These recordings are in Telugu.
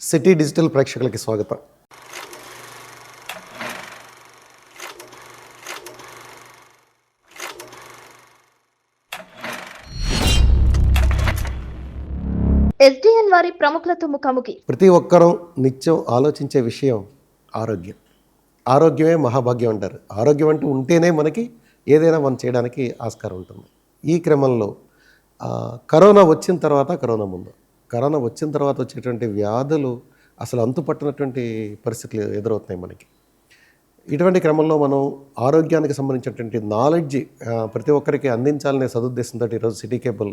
సిటీ డిజిటల్ ప్రేక్షకులకి స్వాగతం. ఎస్డిఎన్ వారి ప్రముఖులతో ముఖాముఖి. ప్రతి ఒక్కరూ నిత్యం ఆలోచించే విషయం ఆరోగ్యం. ఆరోగ్యమే మహాభాగ్యం అంటారు. ఆరోగ్యం అంటూ ఉంటేనే మనకి ఏదైనా మనం చేయడానికి ఆస్కారం ఉంటుంది. ఈ క్రమంలో కరోనా వచ్చిన తర్వాత, కరోనా వచ్చిన తర్వాత వచ్చేటువంటి వ్యాధులు అసలు అంతుపట్టినటువంటి పరిస్థితులు ఎదురవుతున్నాయి మనకి. ఇటువంటి క్రమంలో మనం ఆరోగ్యానికి సంబంధించినటువంటి నాలెడ్జ్ ప్రతి ఒక్కరికి అందించాలనే సదుద్దేశంతో ఈరోజు సిటీ కేబుల్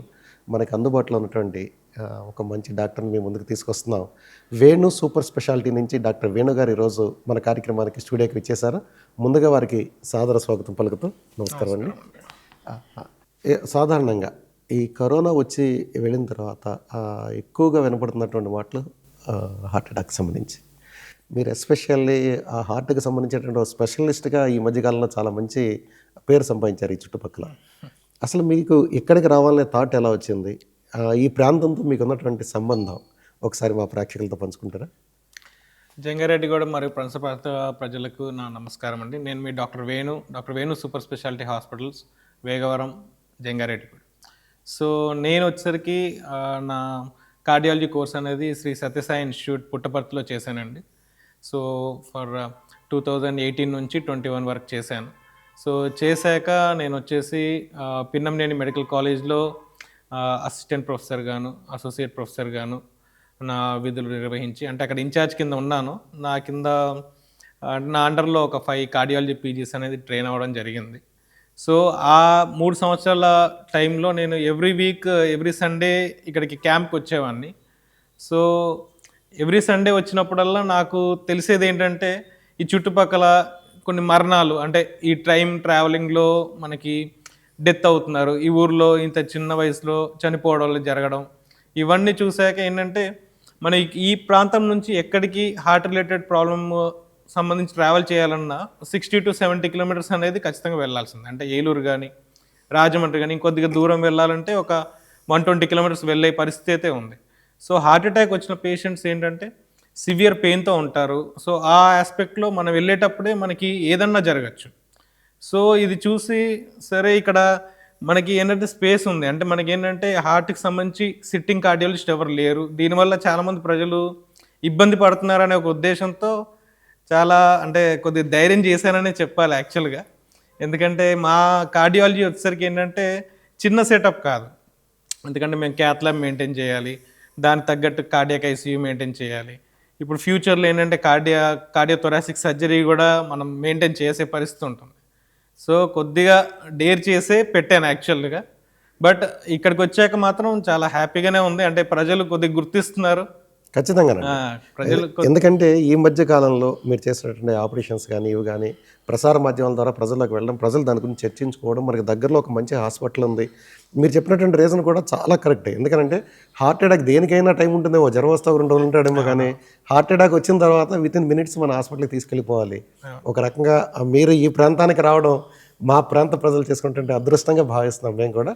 మనకి అందుబాటులో ఉన్నటువంటి ఒక మంచి డాక్టర్ని మేము ముందుకు తీసుకొస్తున్నాం. వేణు సూపర్ స్పెషాలిటీ నుంచి డాక్టర్ వేణు గారు ఈరోజు మన కార్యక్రమానికి స్టూడియోకి వచ్చేసారు. ముందుగా వారికి సాదర స్వాగతం పలుకుతూ నమస్కారం అండి. సాధారణంగా ఈ కరోనా వచ్చి వెళ్ళిన తర్వాత ఎక్కువగా వినపడుతున్నటువంటి మాటలు హార్ట్ అటాక్ సంబంధించి. మీరు ఎస్పెషల్లీ ఆ హార్ట్కి సంబంధించినటువంటి ఒక స్పెషలిస్ట్గా ఈ మధ్యకాలంలో చాలా మంచి పేరు సంపాదించారు ఈ చుట్టుపక్కల. అసలు మీకు ఇక్కడికి రావాలనే థాట్ ఎలా వచ్చింది? ఈ ప్రాంతంతో మీకు ఉన్నటువంటి సంబంధం ఒకసారి మా ప్రేక్షకులతో పంచుకుంటారా? జంగారెడ్డిగూడెం మరియు ప్రాంత ప్రజలకు నా నమస్కారం అండి. నేను మీ doctor Venu super speciality hospitals, Vegavaram, Jangareddygudem. So నేను వచ్చేసరికి నా కార్డియాలజీ కోర్స్ అనేది శ్రీ సత్యసాయి ఇన్స్టిట్యూట్ పుట్టపర్తిలో చేశానండి. సో ఫర్ 2018 నుంచి 21 వరకు చేశాను. సో చేశాక నేను వచ్చేసి పిన్నంనేని మెడికల్ కాలేజ్లో అసిస్టెంట్ ప్రొఫెసర్ గాను, అసోసియేట్ ప్రొఫెసర్ గాను నా విధులు నిర్వహించి, అంటే అక్కడ ఇన్ఛార్జ్ కింద ఉన్నాను. నా కింద నా అండర్లో ఒక 5 కార్డియాలజీ పీజీస్ అనేది ట్రైన్ అవ్వడం జరిగింది. సో ఆ 3 సంవత్సరాల టైంలో నేను ఎవ్రీ సండే ఇక్కడికి క్యాంప్కి వచ్చేవాడిని. సో ఎవ్రీ సండే వచ్చినప్పుడల్లా నాకు తెలిసేది ఏంటంటే ఈ చుట్టుపక్కల కొన్ని మరణాలు, అంటే ఈ ట్రావెలింగ్లో మనకి డెత్ అవుతున్నారు, ఈ ఊర్లో ఇంత చిన్న వయసులో చనిపోవడం జరగడం, ఇవన్నీ చూశాక ఏంటంటే మన ఈ ప్రాంతం నుంచి ఎక్కడికి హార్ట్ రిలేటెడ్ ప్రాబ్లమ్ సంబంధించి ట్రావెల్ చేయాలన్నా 60 to 70 కిలోమీటర్స్ అనేది ఖచ్చితంగా వెళ్ళాల్సింది. అంటే ఏలూరు కానీ రాజమండ్రి కానీ ఇంకొద్దిగా దూరం వెళ్ళాలంటే ఒక 120 కిలోమీటర్స్ వెళ్ళే పరిస్థితి అయితే ఉంది. సో హార్ట్ అటాక్ వచ్చిన పేషెంట్స్ ఏంటంటే సివియర్ పెయిన్తో ఉంటారు. సో ఆ ఆస్పెక్ట్లో మనం వెళ్ళేటప్పుడే మనకి ఏదన్నా జరగచ్చు. సో ఇది చూసి సరే ఇక్కడ మనకి ఏంటంటే స్పేస్ ఉంది, అంటే మనకి ఏంటంటే హార్ట్కి సంబంధించి సిట్టింగ్ కార్డియాలజిస్ట్ ఎవరు లేరు, దీనివల్ల చాలామంది ప్రజలు ఇబ్బంది పడుతున్నారనే ఒక ఉద్దేశంతో చాలా అంటే కొద్దిగా ధైర్యం చేశాననే చెప్పాలి యాక్చువల్గా. ఎందుకంటే మా కార్డియాలజీ వచ్చేసరికి ఏంటంటే చిన్న సెటప్ కాదు. ఎందుకంటే మేము క్యాత్ ల్యాబ్ మెయింటైన్ చేయాలి, దానికి తగ్గట్టు కార్డియాక్ ఐసీయూ మెయింటైన్ చేయాలి. ఇప్పుడు ఫ్యూచర్లో ఏంటంటే కార్డియోథొరాసిక్ సర్జరీ కూడా మనం మెయింటైన్ చేసే పరిస్థితి ఉంటుంది. సో కొద్దిగా డేర్ చేసే పెట్టాను యాక్చువల్గా. బట్ ఇక్కడికి వచ్చాక మాత్రం చాలా హ్యాపీగానే ఉంది. అంటే ప్రజలు కొద్దిగా గుర్తిస్తున్నారు ఖచ్చితంగా ప్రజలు. ఎందుకంటే ఈ మధ్య కాలంలో మీరు చేసినటువంటి ఆపరేషన్స్ కానీ ఇవి కానీ ప్రసార మాధ్యమాల ద్వారా ప్రజల్లోకి వెళ్ళడం, ప్రజలు దాని గురించి చర్చించుకోవడం, మనకి దగ్గరలో ఒక మంచి హాస్పిటల్ ఉంది. మీరు చెప్పినటువంటి రీజన్ కూడా చాలా కరెక్టే. ఎందుకంటే హార్ట్ అటాక్ దేనికైనా టైం ఉంటుందేమో, జ్వరం వస్తే 2 రోజులు ఉంటాడేమో, కానీ హార్ట్ అటాక్ వచ్చిన తర్వాత వితిన్ మినిట్స్ మన హాస్పిటల్కి తీసుకెళ్ళిపోవాలి. ఒక రకంగా మీరు ఈ ప్రాంతానికి రావడం మా ప్రాంత ప్రజలు చేసుకున్నటువంటి అదృష్టంగా భావిస్తున్నాం మేము కూడా.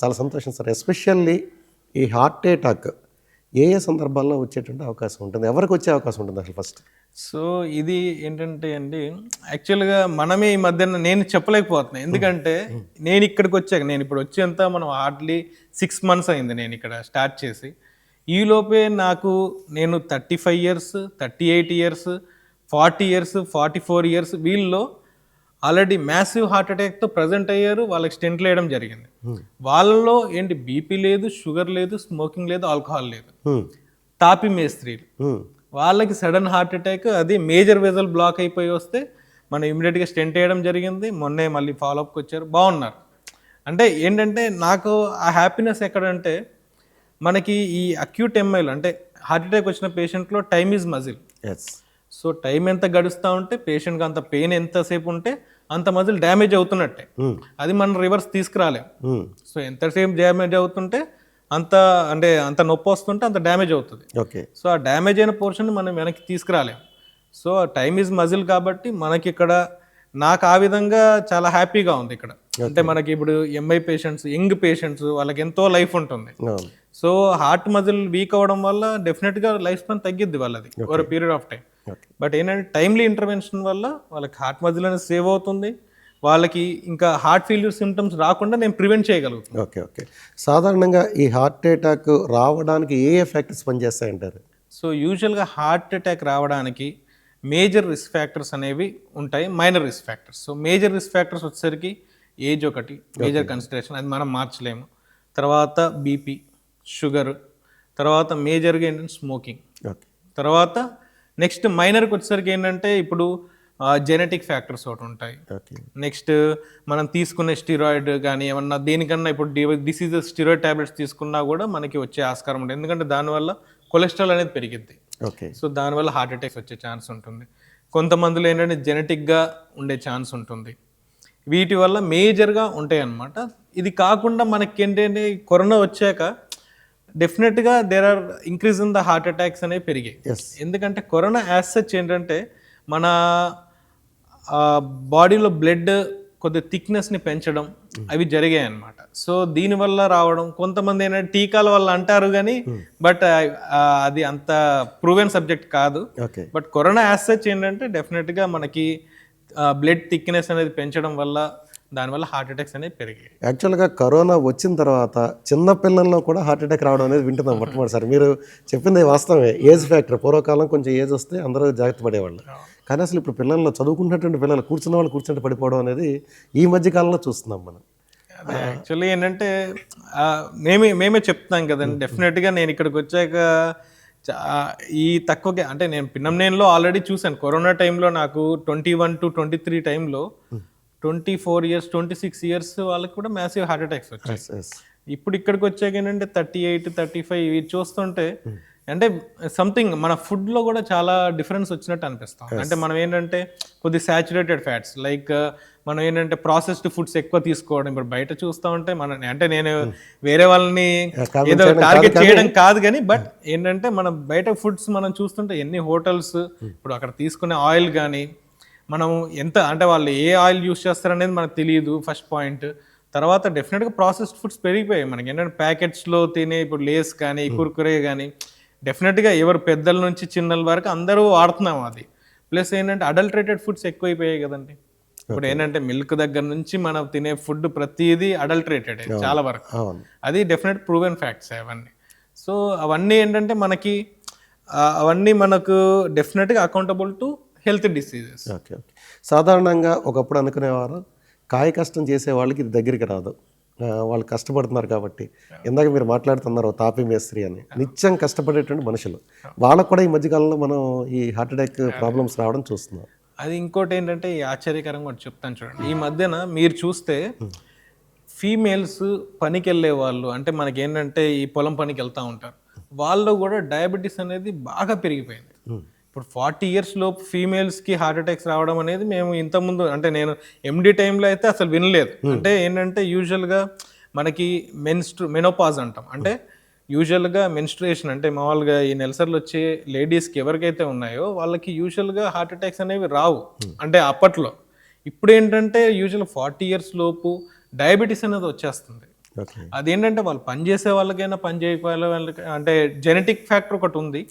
చాలా సంతోషం సార్. ఎస్పెషల్లీ ఈ హార్ట్ అటాక్ ఏ సందర్భాల్లో వచ్చేటువంటి అవకాశం ఉంటుంది, ఎవరికి వచ్చే అవకాశం ఉంటుంది అసలు ఫస్ట్? సో ఇది ఏంటంటే అండి, యాక్చువల్గా మనమే ఈ మధ్యన నేను చెప్పలేకపోతున్నాను. ఎందుకంటే నేను ఇక్కడికి వచ్చాక, నేను ఇప్పుడు వచ్చేంత మనం హార్డ్లీ 6 months అయింది నేను ఇక్కడ స్టార్ట్ చేసి. ఈలోపే నేను 35 years, 38 years, 40 years, 44 years వీళ్ళలో ఆల్రెడీ మ్యాసివ్ హార్ట్ అటాక్తో ప్రజెంట్ అయ్యారు. వాళ్ళకి స్టెంట్లు వేయడం జరిగింది. వాళ్ళలో ఏంటి బీపీ లేదు, షుగర్ లేదు, స్మోకింగ్ లేదు, ఆల్కహాల్ లేదు, తాపి మేస్త్రీలు. వాళ్ళకి సడన్ హార్ట్ అటాక్, అది మేజర్ వెజల్ బ్లాక్ అయిపోయి వస్తే మనం ఇమీడియట్గా స్టెంట్ వేయడం జరిగింది. మొన్నే మళ్ళీ ఫాలోఅప్కి వచ్చారు, బాగున్నారు. అంటే ఏంటంటే నాకు ఆ హ్యాపీనెస్ ఎక్కడంటే మనకి ఈ అక్యూట్ ఎంఐలో, అంటే హార్ట్ అటాక్ వచ్చిన పేషెంట్లో time is muscle. So time ఎంత గడుస్తూ ఉంటే పేషెంట్కి అంత పెయిన్ ఎంతసేపు ఉంటే అంత మజిల్ డ్యామేజ్ అవుతున్నట్టే. అది మనం రివర్స్ తీసుకురాలేం. సో ఎంతసేపు డ్యామేజ్ అవుతుంటే అంత నొప్పి వస్తుంటే అంత డ్యామేజ్ అవుతుంది. సో ఆ డ్యామేజ్ అయిన పోర్షన్ మనం వెనక్కి తీసుకురాలేం. సో టైమ్ ఈజ్ మజిల్ కాబట్టి మనకి ఇక్కడ నాకు ఆ విధంగా చాలా హ్యాపీగా ఉంది ఇక్కడ. అంటే మనకి ఇప్పుడు ఎంఐ పేషెంట్స్, యంగ్ పేషెంట్స్, వాళ్ళకి ఎంతో లైఫ్ ఉంటుంది. సో హార్ట్ మజిల్ వీక్ అవ్వడం వల్ల డెఫినెట్గా లైఫ్ స్పాన్ తగ్గిద్ది వాళ్ళది over period of time. Okay. But ఏంటంటే టైమ్లీ ఇంటర్వెన్షన్ వల్ల వాళ్ళకి హార్ట్ మజిల్ అనేది సేవ్ అవుతుంది, వాళ్ళకి ఇంకా హార్ట్ ఫెయిల్యూర్ సిమ్టమ్స్ రాకుండా నేను ప్రివెంట్ చేయగలుగుతాను. ఓకే. ఓకే. సాధారణంగా ఈ హార్ట్ అటాక్ రావడానికి ఏ ఫ్యాక్టర్స్ పనిచేస్తాయంటారు? సో యూజువల్గా హార్ట్ అటాక్ రావడానికి మేజర్ రిస్క్ ఫ్యాక్టర్స్ అనేవి ఉంటాయి, minor risk factors. So major risk factors వచ్చేసరికి ఏజ్ ఒకటి మేజర్ కన్సిడరేషన్, అది మనం మార్చలేము. తర్వాత బీపీ, షుగర్, తర్వాత మేజర్గా ఏంటంటే స్మోకింగ్, ఓకే. తర్వాత నెక్స్ట్ మైనర్కి వచ్చేసరికి ఏంటంటే ఇప్పుడు జెనెటిక్ ఫ్యాక్టర్స్ ఒకటి ఉంటాయి. ఓకే. నెక్స్ట్ మనం తీసుకునే స్టిరాయిడ్ కానీ ఏమన్నా దేనికన్నా ఇప్పుడు డిసీజెస్ స్టిరాయిడ్ ట్యాబ్లెట్స్ తీసుకున్నా కూడా మనకి వచ్చే ఆస్కారం ఉంటుంది, ఎందుకంటే దానివల్ల కొలెస్ట్రాల్ అనేది పెరిగిద్ది. ఓకే. సో దానివల్ల హార్ట్ అటాక్స్ వచ్చే ఛాన్స్ ఉంటుంది. కొంతమందిలో ఏంటంటే జెనెటిక్గా ఉండే ఛాన్స్ ఉంటుంది. వీటి వల్ల మేజర్గా ఉంటాయి అన్నమాట. ఇది కాకుండా మనకి ఏంటంటే కరోనా వచ్చాక డెఫినెట్గా there are increase in the heart attacks అనేవి పెరిగాయి. ఎందుకంటే కరోనా యాజ్ సచ్ ఏంటంటే మన బాడీలో బ్లడ్ కొద్ది థిక్నెస్ని పెంచడం అవి జరిగాయి అన్నమాట. సో దీనివల్ల రావడం, కొంతమంది ఏంటంటే టీకాల వల్ల అంటారు కానీ బట్ అది అంత ప్రూవెన్ సబ్జెక్ట్ కాదు. Okay. But corona as such ఏంటంటే డెఫినెట్గా మనకి బ్లడ్ థిక్నెస్ అనేది పెంచడం వల్ల దానివల్ల హార్ట్ అటాక్స్ అనేవి పెరిగాయి. యాక్చువల్గా కరోనా వచ్చిన తర్వాత చిన్న పిల్లల్లో కూడా హార్ట్ అటాక్ రావడం అనేది వింటున్నాం మొట్టమొదటిసారి. మీరు చెప్పింది వాస్తవమే, ఏజ్ ఫ్యాక్టర్. పూర్వకాలం కొంచెం ఏజ్ వస్తే అందరూ జాగ్రత్త పడేవాళ్ళు, కానీ అసలు ఇప్పుడు పిల్లల్లో చదువుకుంటున్నటువంటి పిల్లలు కూర్చున్న వాళ్ళు కూర్చుంటే పడిపోవడం అనేది ఈ మధ్య కాలంలో చూస్తున్నాం మనం. యాక్చువల్లీ ఏంటంటే మేమే చెప్తాం కదండి. డెఫినెట్గా నేను ఇక్కడికి వచ్చాక ఈ తక్కువగా అంటే నేను పిన్నంనేనిలో ఆల్రెడీ చూశాను. కరోనా టైంలో నాకు 21 to 23 టైంలో 24 years 26 years వాళ్ళకి కూడా మ్యాసివ్ హార్ట్ అటాక్స్ వచ్చాయి. ఇప్పుడు ఇక్కడికి వచ్చాక ఏంటంటే 38 35 ఇవి చూస్తుంటే అంటే సంథింగ్ మన ఫుడ్లో కూడా చాలా డిఫరెన్స్ వచ్చినట్టు అనిపిస్తాం. అంటే మనం ఏంటంటే కొద్ది సాచురేటెడ్ ఫ్యాట్స్ లైక్ మనం ఏంటంటే ప్రాసెస్డ్ ఫుడ్స్ ఎక్కువ తీసుకోవడం. ఇప్పుడు బయట చూస్తూ ఉంటే మన అంటే నేను వేరే వాళ్ళని ఏదో టార్గెట్ చేయడం కాదు కానీ బట్ ఏంటంటే మనం బయట ఫుడ్స్ మనం చూస్తుంటే ఎన్ని హోటల్స్ ఇప్పుడు అక్కడ తీసుకునే ఆయిల్ కానీ మనం ఎంత అంటే వాళ్ళు ఏ ఆయిల్ యూస్ చేస్తారనేది మనకు తెలియదు ఫస్ట్ పాయింట్. తర్వాత డెఫినెట్గా ప్రాసెస్డ్ ఫుడ్స్ పెరిగిపోయాయి. మనకి ఏంటంటే ప్యాకెట్స్లో తినే ఇప్పుడు లేస్ కానీ కుర్కురే కానీ డెఫినెట్గా ఎవరు పెద్దల నుంచి చిన్నల వరకు అందరూ వాడుతున్నాం అది. ప్లస్ ఏంటంటే అడల్టరేటెడ్ ఫుడ్స్ ఎక్కువైపోయాయి కదండి. ఇప్పుడు ఏంటంటే మిల్క్ దగ్గర నుంచి మనం తినే ఫుడ్ ప్రతిదీ అడల్టరేటెడ్ చాలా వరకు. అది డెఫినెట్ ప్రూవెన్ ఫ్యాక్ట్స్ అవన్నీ. సో అవన్నీ ఏంటంటే మనకి అవన్నీ మనకు డెఫినెట్గా accountable to health diseases. Okay. Okay. సాధారణంగా ఒకప్పుడు అనుకునేవారు కాయ కష్టం చేసే వాళ్ళకి ఇది దగ్గరికి రాదు, వాళ్ళు కష్టపడుతున్నారు కాబట్టి. ఇందాక మీరు మాట్లాడుతున్నారు తాపీ మేస్త్రి అని, నిత్యం కష్టపడేటువంటి మనుషులు, వాళ్ళకు కూడా ఈ మధ్యకాలంలో మనం ఈ హార్ట్ అటాక్ ప్రాబ్లమ్స్ రావడం చూస్తున్నాం. అది ఇంకోటి ఏంటంటే ఈ ఆశ్చర్యకరంగా ఒకటి చెప్తాను చూడండి. ఈ మధ్యన మీరు చూస్తే ఫీమేల్స్ పనికి వెళ్ళే వాళ్ళు అంటే మనకి ఏంటంటే ఈ పొలం పనికి వెళ్తూ ఉంటారు, వాళ్ళు కూడా డయాబెటీస్ అనేది బాగా పెరిగిపోయింది. ఇప్పుడు 40 years లోపు ఫీమేల్స్కి హార్ట్ అటాక్స్ రావడం అనేది మేము ఇంతకుముందు అంటే నేను ఎండి టైంలో అయితే అసలు వినలేదు. అంటే ఏంటంటే యూజువల్గా మనకి మెనోపాజ్ అంటాం. అంటే యూజువల్గా మెన్స్ట్రుయేషన్ అంటే మామూలుగా ఈ నెలసర్లు వచ్చే లేడీస్కి ఎవరికైతే ఉన్నాయో వాళ్ళకి యూజువల్గా హార్ట్ అటాక్స్ అనేవి రావు అంటే అప్పట్లో. ఇప్పుడు ఏంటంటే యూజువల్ 40 years లోపు డయాబెటీస్ అనేది వచ్చేస్తుంది. అదేంటంటే వాళ్ళు పనిచేసే వాళ్ళకైనా పని చేయకపోయే వాళ్ళకి అంటే జెనెటిక్ ఫ్యాక్టర్ ఒకటి ఉంది.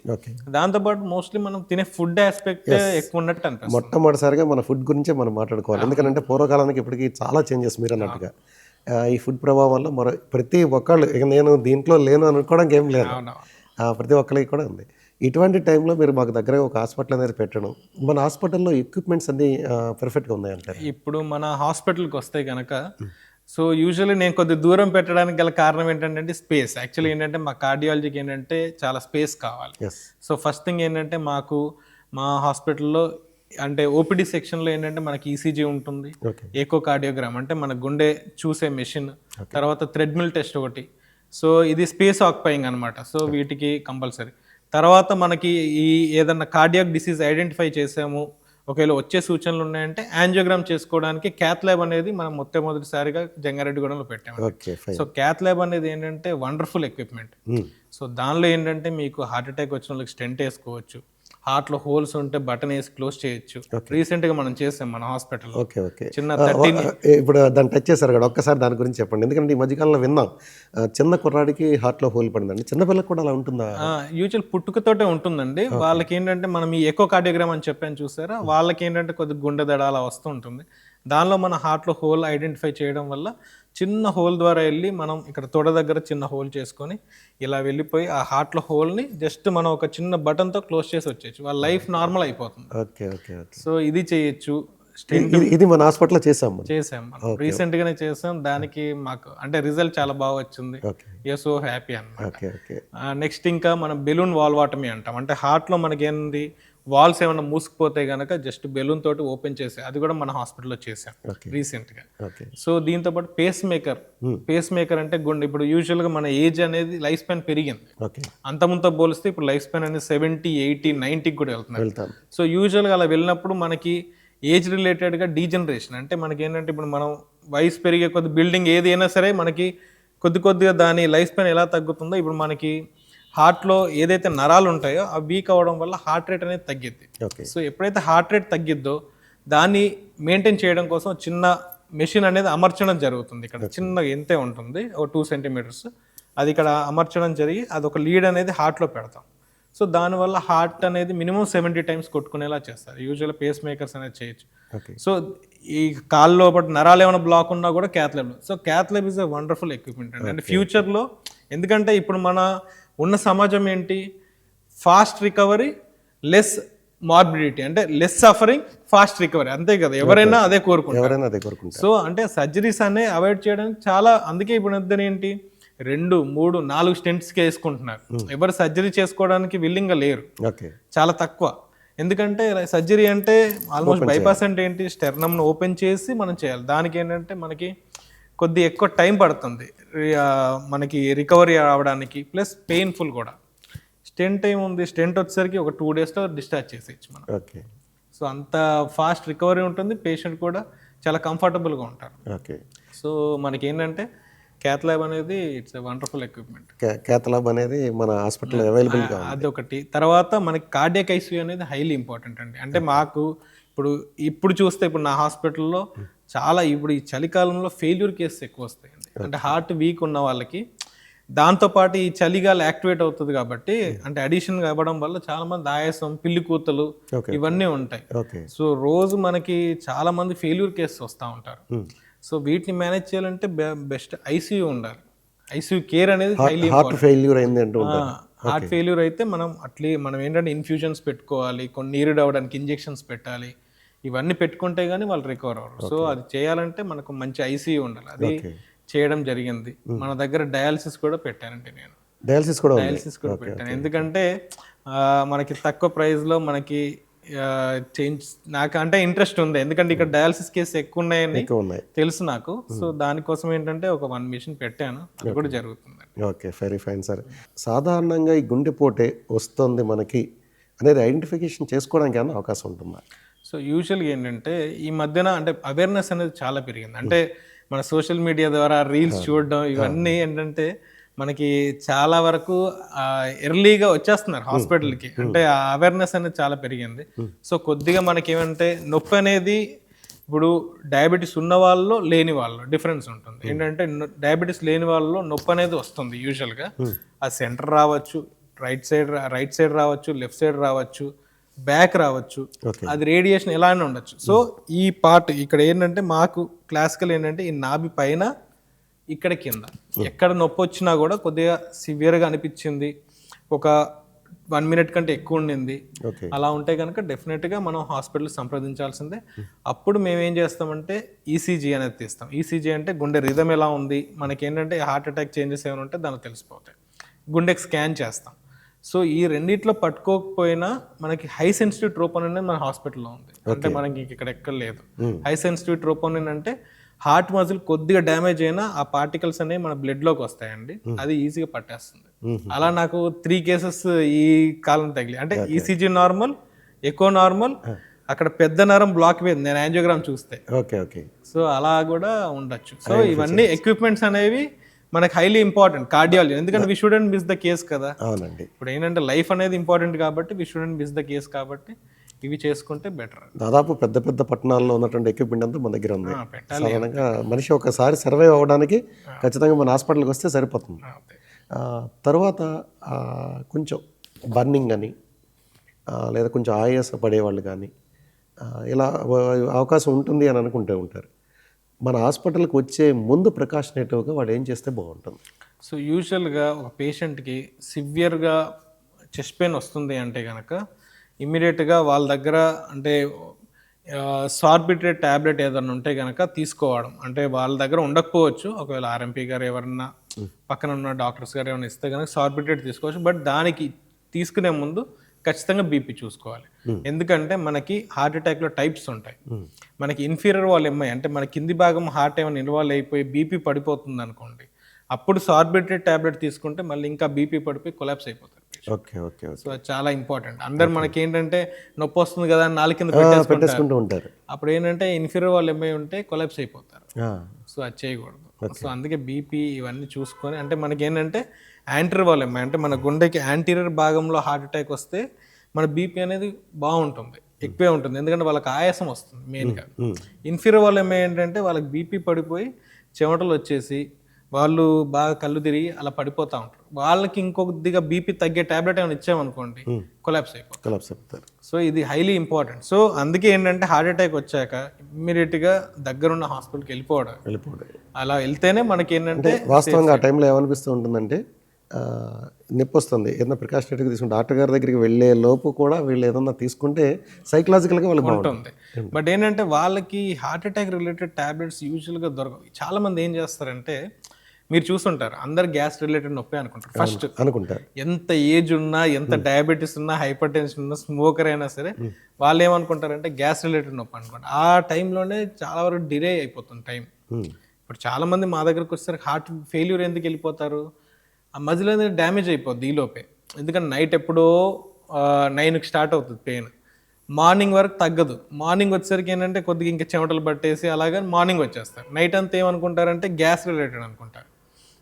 దాంతోపాటు మోస్ట్లీ మనం తినే ఫుడ్ ఆస్పెక్ట్ ఎక్కువ ఉన్నట్టు అనిపిస్తుంది. మొట్టమొదటిసారిగా మన ఫుడ్ గురించే మనం మాట్లాడుకోవాలి, ఎందుకంటే పూర్వకాలానికి ఇప్పటికీ చాలా చేంజెస్ మీరు అన్నట్టుగా. ఈ ఫుడ్ ప్రభావం వల్ల ప్రతి ఒక్కళ్ళు ఇక నేను దీంట్లో లేను అనుకోవడానికి ఏం లేదు, ప్రతి ఒక్కరికి కూడా ఉంది. ఇటువంటి టైంలో మీరు మాకు దగ్గర ఒక హాస్పిటల్ అనేది పెట్టడం, మన హాస్పిటల్లో ఎక్విప్మెంట్స్ అన్ని పర్ఫెక్ట్గా ఉన్నాయంటారు? ఇప్పుడు మన హాస్పిటల్కి వస్తే కనుక సో యూజువల్లీ నేను కొద్ది దూరం పెట్టడానికి గల కారణం ఏంటంటే స్పేస్. యాక్చువల్లీ ఏంటంటే మా కార్డియాలజీకి ఏంటంటే చాలా స్పేస్ కావాలి. సో ఫస్ట్ థింగ్ ఏంటంటే మాకు మా హాస్పిటల్లో అంటే ఓపీడీ సెక్షన్లో ఏంటంటే మనకి ఈసీజీ ఉంటుంది, ఎకో కార్డియోగ్రామ్ అంటే మన గుండె చూసే మెషిన్, తర్వాత థ్రెడ్మిల్ టెస్ట్ ఒకటి. సో ఇది స్పేస్ ఆక్యుపైయింగ్ అనమాట. సో వీటికి కంపల్సరీ. తర్వాత మనకి ఈ ఏదన్నా కార్డియాక్ డిసీజ్ ఐడెంటిఫై చేసాము, ఒకవేళ వచ్చే సూచనలు ఉన్నాయంటే యాంజియోగ్రామ్ చేసుకోవడానికి క్యాత్ ల్యాబ్ అనేది మనం మొట్టమొదటిసారిగా జంగారెడ్డిగూడెంలో పెట్టాము. సో క్యాత్ ల్యాబ్ అనేది ఏంటంటే వండర్ఫుల్ ఎక్విప్మెంట్. సో దానిలో ఏంటంటే మీకు హార్ట్ అటాక్ వచ్చిన వాళ్ళకి స్టెంట్ వేసుకోవచ్చు, హార్ట్లో హోల్స్ ఉంటే బటన్ వేసి క్లోజ్ చేయొచ్చు. రీసెంట్గా మనం చేసాం మన హాస్పిటల్లో. ఓకే ఓకే చిన్న ఇప్పుడు దాన్ని టచ్ చేశారు కదా, ఒక్కసారి దాని గురించి చెప్పండి. ఎందుకంటే ఈ మధ్యకాలంలో విన్నాం చిన్న కుర్రాడికి హార్ట్లో హోల్ పడిందండి. చిన్నపిల్లకి కూడా అలా ఉంటుందా? యూజువల్ పుట్టుకతోటే ఉంటుందండి. వాళ్ళకి ఏంటంటే మనం ఈ ఎకో కార్డియోగ్రామ్ అని చెప్పాను చూసారా, వాళ్ళకి ఏంటంటే కొద్దిగా గుండె దడ అలా వస్తూ ఉంటుంది. దానిలో మన హార్ట్లో హోల్ ఐడెంటిఫై చేయడం వల్ల చిన్న హోల్ ద్వారా వెళ్ళి మనం ఇక్కడ తొడ దగ్గర చిన్న హోల్ చేసుకొని ఇలా వెళ్ళిపోయి ఆ హార్ట్లో హోల్ని జస్ట్ మనం ఒక చిన్న బటన్తో క్లోజ్ చేసి వచ్చేయచ్చు. వాళ్ళ లైఫ్ నార్మల్ అయిపోతుంది. Okay okay okay. సో ఇది చేయొచ్చు. ఇది మన హాస్పిటల్లో చేసాం మనం రీసెంట్ గానే చేసాం. దానికి మాకు అంటే రిజల్ట్ చాలా బాగా వచ్చింది. సో హ్యాపీ అన్నమాట. నెక్స్ట్ ఇంకా మనం బెలూన్ వాల్వాటమీ అంటాం. అంటే హార్ట్ లో మనకి ఏంది వాల్స్ ఏమైనా మూసుకుపోతే గనక జస్ట్ బెలూన్ తోటి ఓపెన్ చేసి, అది కూడా మన హాస్పిటల్లో చేసాం రీసెంట్ గా. సో దీంతో పాటు పేస్ మేకర్ అంటే గుండె, ఇప్పుడు యూజువల్ గా మన ఏజ్ అనేది లైఫ్ స్పాన్ పెరిగింది. అంతముంతో పోలిస్తే ఇప్పుడు లైఫ్ స్పాన్ అనేది 70, 80, 90 కూడా వెళ్తున్నారు. సో యూజువల్ గా అలా వెళ్ళినప్పుడు మనకి ఏజ్ రిలేటెడ్గా డీజనరేషన్ అంటే మనకి ఏంటంటే ఇప్పుడు మనం వయసు పెరిగే కొద్ది బిల్డింగ్ ఏది అయినా సరే మనకి కొద్దిగా దాని లైఫ్ స్పాన్ ఎలా తగ్గుతుందో, ఇప్పుడు మనకి హార్ట్లో ఏదైతే నరాలు ఉంటాయో అవి వీక్ అవ్వడం వల్ల హార్ట్ రేట్ అనేది తగ్గిద్ది. సో ఎప్పుడైతే హార్ట్ రేట్ తగ్గిద్దో దాన్ని మెయింటైన్ చేయడం కోసం చిన్న మెషిన్ అనేది అమర్చడం జరుగుతుంది. ఇక్కడ చిన్నగా ఎంతే ఉంటుంది, ఒక 2 సెంటీమీటర్స్, అది ఇక్కడ అమర్చడం జరిగి అది ఒక లీడ్ అనేది హార్ట్లో పెడతాం. సో దానివల్ల హార్ట్ అనేది మినిమం 70 టైమ్స్ కొట్టుకునేలా చేస్తారు. యూజువల్గా పేస్ మేకర్స్ అనేది చేయొచ్చు. సో ఈ కాల్లో బట్ నరాలు ఏమైనా బ్లాక్ ఉన్నా కూడా cath lab. So cath lab is a wonderful equipment అండి. అంటే ఫ్యూచర్లో, ఎందుకంటే ఇప్పుడు మన ఉన్న సమాజం ఏంటి, ఫాస్ట్ రికవరీ, లెస్ మార్బిడిటీ, అంటే లెస్ సఫరింగ్, ఫాస్ట్ రికవరీ, అంతే కదా, ఎవరైనా అదే కోరుకుంటారు. సో అంటే సర్జరీస్ అనే అవాయిడ్ చేయడానికి చాలా, అందుకే ఇప్పుడు ఇద్దరు ఏంటి 2, 3, 4 స్టెంట్స్కి వేసుకుంటున్నారు. ఎవరు సర్జరీ చేసుకోవడానికి విల్లింగ్గా లేరు, చాలా తక్కువ. ఎందుకంటే సర్జరీ అంటే ఆల్మోస్ట్ బైపాస్ అంటే ఏంటి, స్టెర్నమ్ను ఓపెన్ చేసి మనం చేయాలి. దానికి ఏంటంటే మనకి కొద్ది ఎక్కువ టైం పడుతుంది మనకి రికవరీ అవ్వడానికి, ప్లస్ పెయిన్ఫుల్ కూడా. స్టెంట్ ఏముంది, స్టెంట్ వచ్చేసరికి ఒక 2 daysలో డిశ్చార్జ్ చేసేయచ్చు మనం. సో అంత ఫాస్ట్ రికవరీ ఉంటుంది, పేషెంట్ కూడా చాలా కంఫర్టబుల్గా ఉంటారు. సో మనకి ఏంటంటే క్యాత్ ల్యాబ్ అనేది it's a wonderful equipment. Cath lab అనేది మన హాస్పిటల్లో అవైలబుల్గా ఉంది. అదొకటి. తర్వాత మనకి కార్డియాక్ ఐసీయూ అనేది హైలీ ఇంపార్టెంట్ అండి. అంటే మాకు ఇప్పుడు చూస్తే ఇప్పుడు నా హాస్పిటల్లో చాలా ఇప్పుడు ఈ చలికాలంలో ఫెయిల్యూర్ కేసెస్ ఎక్కువ వస్తాయండి. అంటే హార్ట్ వీక్ ఉన్న వాళ్ళకి, దాంతోపాటు ఈ చలిగాలి యాక్టివేట్ అవుతుంది కాబట్టి, అంటే అడిషన్ అవ్వడం వల్ల చాలా మంది ఆయాసం, పిల్లి కూతలు ఇవన్నీ ఉంటాయి. సో రోజు మనకి చాలా మంది ఫెయిల్యూర్ కేసెస్ వస్తూ ఉంటారు. సో వీటిని మేనేజ్ చేయాలంటే బెస్ట్ ఐసీయూ ఉండాలి. ఐసీయూ కేర్ అనేది హైలీ హార్ట్ ఫెయిల్యూర్ అయింది అంటూ ఉంటారు. హార్ట్ ఫెయిల్యూర్ అయితే మనం ఏంటంటే ఇన్ఫ్యూజన్స్ పెట్టుకోవాలి, కొన్ని నీరు అవ్వడానికి ఇంజెక్షన్స్ పెట్టాలి, ఇవన్నీ పెట్టుకుంటే కానీ వాళ్ళు రికవర్ అవ్వరు. సో అది చేయాలంటే మనకు మంచి ఐసీయూ ఉండాలి. అది చేయడం జరిగింది. మన దగ్గర డయాలసిస్ కూడా పెట్టానండి నేను. డయాలసిస్ కూడా పెట్టాను. ఎందుకంటే మనకి తక్కువ ప్రైస్లో మనకి నాకు అంటే ఇంట్రెస్ట్ ఉంది. ఎందుకంటే ఇక్కడ డయాలసిస్ కేసు ఎక్కువ ఉన్నాయని తెలుసు నాకు. సో దానికోసం ఏంటంటే ఒక 1 మిషన్ పెట్టాను, అది కూడా జరుగుతుంది. Okay, very fine sir. సాధారణంగా ఈ గుండెపోటే వస్తుంది మనకి అనేది ఐడెంటిఫికేషన్ చేసుకోవడానికి ఏమైనా అవకాశం ఉంటుందా? సో యూజువల్గా ఏంటంటే ఈ మధ్యన అంటే అవేర్నెస్ అనేది చాలా పెరిగింది. అంటే మన సోషల్ మీడియా ద్వారా రీల్స్ చూడడం ఇవన్నీ ఏంటంటే మనకి చాలా వరకు ఎర్లీగా వచ్చేస్తున్నారు హాస్పిటల్కి. అంటే ఆ అవేర్నెస్ అనేది చాలా పెరిగింది. సో కొద్దిగా మనకి ఏమంటే నొప్పి అనేది ఇప్పుడు డయాబెటీస్ ఉన్న వాళ్ళు లేని వాళ్ళు డిఫరెన్స్ ఉంటుంది. ఏంటంటే డయాబెటీస్ లేని వాళ్ళలో నొప్పి అనేది వస్తుంది యూజువల్గా. ఆ సెంటర్ రావచ్చు, రైట్ సైడ్ రావచ్చు, లెఫ్ట్ సైడ్ రావచ్చు, బ్యాక్ రావచ్చు, అది రేడియేషన్ ఎలానే ఉండొచ్చు. సో ఈ పార్ట్ ఇక్కడ ఏంటంటే మాకు క్లాసికల్ ఏంటంటే ఈ నాభి పైన ఇక్కడ కింద ఎక్కడ నొప్పి వచ్చినా కూడా కొద్దిగా సివియర్గా అనిపించింది, ఒక 1 minute కంటే ఎక్కువ ఉండింది, అలా ఉంటే కనుక డెఫినెట్గా మనం హాస్పిటల్ సంప్రదించాల్సిందే. అప్పుడు మేము ఏం చేస్తామంటే ఈసీజీ అనేది తీస్తాం. ఈసీజీ అంటే గుండె రిథమ్ ఎలా ఉంది, మనకేంటంటే హార్ట్ అటాక్ చేంజెస్ ఏమైనా ఉంటే దానికి తెలిసిపోతాయి. గుండెకి స్కాన్ చేస్తాం. సో ఈ రెండిట్లో పట్టుకోకపోయినా మనకి హై సెన్సిటివ్ ట్రోపోనిన్ అనేది మన హాస్పిటల్లో ఉంది. అంటే మనకి ఇక్కడ ఎక్కడ లేదు. హై సెన్సిటివ్ ట్రోపోనిన్ అంటే హార్ట్ మజిల్ కొద్దిగా డ్యామేజ్ అయినా ఆ పార్టికల్స్ అనేవి మన బ్లడ్లోకి వస్తాయండి, అది ఈజీగా పట్టేస్తుంది. అలా నాకు 3 కేసెస్ ఈ కాలం తగిలి. అంటే ఈసీజీ నార్మల్, ఎకో నార్మల్, అక్కడ పెద్ద నరం బ్లాక్ పోయింది నేను యాంజియోగ్రామ్ చూస్తే. సో అలా కూడా ఉండొచ్చు. సో ఇవన్నీ ఎక్విప్మెంట్స్ అనేవి మనకి హైలీ ఇంపార్టెంట్ కార్డియాలజీ, ఎందుకంటే we shouldn't miss the case కదా. అవునండి. ఇప్పుడు ఏంటంటే లైఫ్ అనేది ఇంపార్టెంట్ కాబట్టి we shouldn't miss the case, కాబట్టి ఇవి చేసుకుంటే బెటర్. దాదాపు పెద్ద పెద్ద పట్టణాల్లో ఉన్నటువంటి ఎక్విప్మెంట్ అంతా మన దగ్గర ఉంది. పెట్టాలి. సాధారణంగా మనిషి ఒకసారి సర్వే అవ్వడానికి ఖచ్చితంగా మన హాస్పిటల్కి వస్తే సరిపోతుంది. తర్వాత కొంచెం బర్నింగ్ అని లేదా కొంచెం ఆయాస పడేవాళ్ళు కానీ ఇలా అవకాశం ఉంటుంది అని అనుకుంటూ ఉంటారు. మన హాస్పిటల్కి వచ్చే ముందు ప్రికాషనేటివ్గా వాడు ఏం చేస్తే బాగుంటుంది? సో యూజువల్గా ఒక పేషెంట్కి సివియర్గా చెస్ట్ పెయిన్ వస్తుంది అంటే కనుక ఇమ్మీడియట్గా వాళ్ళ దగ్గర అంటే సార్బిట్రేట్ ట్యాబ్లెట్ ఏదైనా ఉంటే కనుక తీసుకోవడం, అంటే వాళ్ళ దగ్గర ఉండకపోవచ్చు, ఒకవేళ ఆర్ఎంపీ గారు ఎవరన్నా పక్కన ఉన్న డాక్టర్స్ గారు ఏమైనా ఇస్తే కనుక సార్బిట్రేట్ తీసుకోవచ్చు. బట్ దానికి తీసుకునే ముందు ఖచ్చితంగా బీపీ చూసుకోవాలి. ఎందుకంటే మనకి హార్ట్ అటాక్లో టైప్స్ ఉంటాయి. మనకి ఇన్ఫీరియర్ వాల్ ఎంఐ అంటే మన కింది భాగం హార్ట్ ఏమైనా ఇన్వాల్వ్ అయిపోయి బీపీ పడిపోతుంది అనుకోండి, అప్పుడు సార్బిట్రేట్ ట్యాబ్లెట్ తీసుకుంటే మళ్ళీ ఇంకా బీపీ పడిపోయి కొలాప్స్ అయిపోతారు. Okay okay. సో అది చాలా ఇంపార్టెంట్. అందరు మనకి ఏంటంటే నొప్పి వస్తుంది కదా అని నాలుగు కింద పెట్టేసుకుంటూ ఉంటారు. అప్పుడు ఏంటంటే ఇన్ఫీరియర్ వాల్ ఎంఐ ఉంటే కొలాప్స్ అయిపోతారు. సో అది చేయకూడదు. సో అందుకే బీపీ ఇవన్నీ చూసుకొని, అంటే మనకి ఏంటంటే యాంటీరియర్ వాల్ ఎంఐ అంటే మన గుండెకి యాంటీరియర్ భాగంలో హార్ట్ అటాక్ వస్తే మన బీపీ అనేది బాగుంటుంది, ఎక్కువే ఉంటుంది, ఎందుకంటే వాళ్ళకి ఆయాసం వస్తుంది మెయిన్గా. ఇన్ఫీరియర్ వాల్ ఎంఐ ఏంటంటే వాళ్ళకి బీపీ పడిపోయి చెమటలు వచ్చేసి వాళ్ళు బాగా కళ్ళు తిరిగి అలా పడిపోతూ ఉంటారు. వాళ్ళకి ఇంకొద్దిగా బీపీ తగ్గే టాబ్లెట్ ఏమైనా ఇచ్చామనుకోండి కొలాప్స్ అయిపోతారు. సో ఇది హైలీ ఇంపార్టెంట్. సో అందుకే ఏంటంటే హార్ట్ అటాక్ వచ్చాక ఇమ్మీడియట్గా దగ్గరున్న హాస్పిటల్కి వెళ్ళిపోవడం. అలా వెళ్తేనే మనకి ఏంటంటే వాస్తవంగా ఆ టైంలో ఏమనిపిస్తూ ఉంటుందంటే నొప్పి వస్తుంది, ఏదైనా ప్రికాషనరీగా తీసుకుంటే డాక్టర్ గారి దగ్గరికి వెళ్ళే లోపు కూడా వీళ్ళు ఏదన్నా తీసుకుంటే సైకలాజికల్గా వాళ్ళకి బాగుంటుంది. బట్ ఏంటంటే వాళ్ళకి హార్ట్ అటాక్ రిలేటెడ్ టాబ్లెట్స్ యూజువల్గా దొరకవు. చాలా మంది ఏం చేస్తారంటే మీరు చూసుంటారు, అందరు గ్యాస్ రిలేటెడ్ నొప్పి అనుకుంటారు ఫస్ట్ అనుకుంటారు. ఎంత ఏజ్ ఉన్నా, ఎంత డయాబెటీస్ ఉన్నా, హైపర్ టెన్షన్ ఉన్నా, స్మోకర్ అయినా సరే వాళ్ళు ఏమనుకుంటారంటే గ్యాస్ రిలేటెడ్ నొప్పి అనుకుంటారు. ఆ టైంలోనే చాలా వరకు డిలే అయిపోతుంది టైం. ఇప్పుడు చాలా మంది మా దగ్గరకు వచ్చేసరికి హార్ట్ ఫెయిల్యూర్ ఎందుకు వెళ్ళిపోతారు, ఆ మధ్యలో డ్యామేజ్ అయిపోద్ది ఈలోపే. ఎందుకంటే నైట్ ఎప్పుడో 9కి స్టార్ట్ అవుతుంది పెయిన్, మార్నింగ్ వరకు తగ్గదు. మార్నింగ్ వచ్చేసరికి ఏంటంటే కొద్దిగా ఇంకా చెమటలు పట్టేసి అలాగే మార్నింగ్ వచ్చేస్తారు. నైట్ అంతా ఏమనుకుంటారంటే గ్యాస్ రిలేటెడ్ అనుకుంటారు.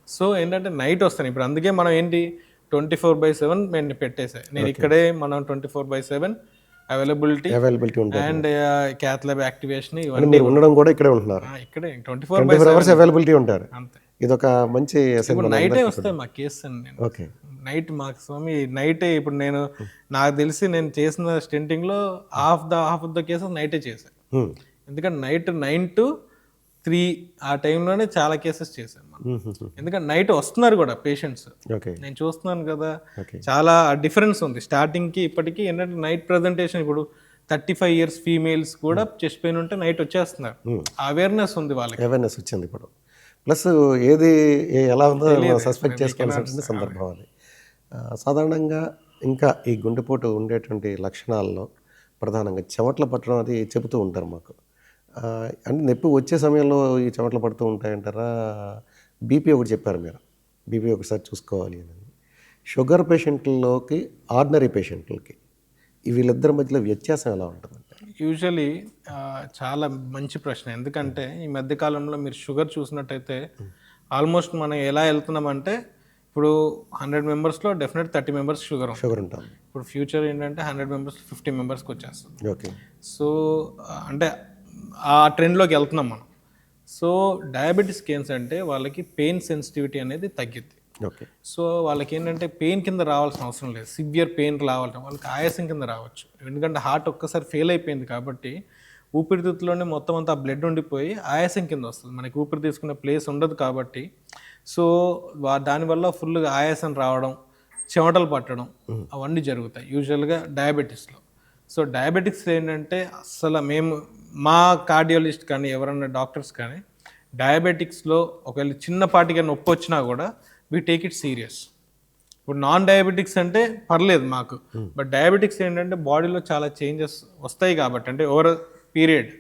సో ఏంటంటే నైట్ వస్తాను. ఇప్పుడు అందుకే మనం ఏంటి 24/7 నేను పెట్టేసాను. నేను ఇక్కడే మనం 24/7 availability and cath lab activation ఇవన్నీ ఉండడం కూడా ఇక్కడే ఉంటున్నారు. ఇక్కడే 24/7 అవైలబిలిటీ ఉంటారు. అంతే. ఇది ఒక మంచి నైటే వస్తాయి మా కేసు అండి. నేను నైట్ మాకు స్వామి నైటే. ఇప్పుడు నేను నాకు తెలిసి నేను చేసిన స్టెంటింగ్లో హాఫ్ ఆఫ్ ద కేసెస్ నైటే చేశాను. ఎందుకంటే నైట్ 9 to 3 ఆ టైంలోనే చాలా కేసెస్ చేశాను మనం. ఎందుకంటే నైట్ వస్తున్నారు కూడా పేషెంట్స్, నేను చూస్తున్నాను కదా, చాలా డిఫరెన్స్ ఉంది స్టార్టింగ్కి ఇప్పటికీ. ఏంటంటే నైట్ ప్రజెంటేషన్ ఇప్పుడు 35 years ఫీమేల్స్ కూడా చెస్ట్ పెయిన్ ఉంటే నైట్ వచ్చేస్తున్నారు. అవేర్నెస్ ఉంది వాళ్ళకి, అవేర్నెస్ వచ్చింది ఇప్పుడు. ప్లస్ ఏది ఎలా ఉందో సస్పెక్ట్ చేసుకోవాల్సిన సందర్భం అది. సాధారణంగా ఇంకా ఈ గుండెపోటు ఉండేటువంటి లక్షణాల్లో ప్రధానంగా చెమటలు పట్టడం అది చెబుతూ ఉంటారు మాకు. అంటే నొప్పి వచ్చే సమయంలో ఈ చెమటలు పడుతూ ఉంటాయంటారా? బీపీ ఒకటి చెప్పారు మీరు, బీపీ ఒకసారి చూసుకోవాలి అని. షుగర్ పేషెంట్లలోకి ఆర్డినరీ పేషెంట్లకి వీళ్ళిద్దరి మధ్యలో వ్యత్యాసం ఎలా ఉంటుందంటే? యూజువలీ చాలా మంచి ప్రశ్న. ఎందుకంటే ఈ మధ్యకాలంలో మీరు షుగర్ చూసినట్టయితే ఆల్మోస్ట్ మనం ఎలా వెళ్తున్నామంటే ఇప్పుడు 100 మెంబర్స్లో డెఫినెట్ 30 మెంబర్స్ షుగర్ ఉంటుంది. ఇప్పుడు ఫ్యూచర్ ఏంటంటే 100 మెంబర్స్ 50 మెంబర్స్కి వచ్చేస్తుంది. ఓకే. సో అంటే ఆ ట్రెండ్లోకి వెళ్తున్నాం మనం. సో డయాబెటీస్కి ఏంటంటే వాళ్ళకి పెయిన్ సెన్సిటివిటీ అనేది తగ్గిద్ది. ఓకే. సో వాళ్ళకి ఏంటంటే పెయిన్ కింద రావాల్సిన అవసరం లేదు, సివియర్ పెయిన్ రావాలి, వాళ్ళకి ఆయాసం కింద రావచ్చు. ఎందుకంటే హార్ట్ ఒక్కసారి ఫెయిల్ అయిపోయింది కాబట్టి ఊపిరితిత్తులోనే మొత్తం అంతా బ్లడ్ ఉండిపోయి ఆయాసం కింద వస్తుంది. మనకి ఊపిరి తీసుకునే ప్లేస్ ఉండదు కాబట్టి సో దానివల్ల ఫుల్గా ఆయాసం రావడం, చెమటలు పట్టడం అవన్నీ జరుగుతాయి యూజువల్గా డయాబెటీస్లో. సో డయాబెటిక్స్ ఏంటంటే అస్సలు మేము మా కార్డియాలజిస్ట్ కానీ ఎవరన్నా డాక్టర్స్ కానీ డయాబెటిక్స్లో ఒకవేళ చిన్నపాటిగా నొప్పి వచ్చినా కూడా వీ టేక్ ఇట్ సీరియస్. ఇప్పుడు నాన్ డయాబెటిక్స్ అంటే పర్లేదు మాకు, బట్ డయాబెటిక్స్ ఏంటంటే బాడీలో చాలా చేంజెస్ వస్తాయి కాబట్టి అంటే ఓవర్ పీరియడ్.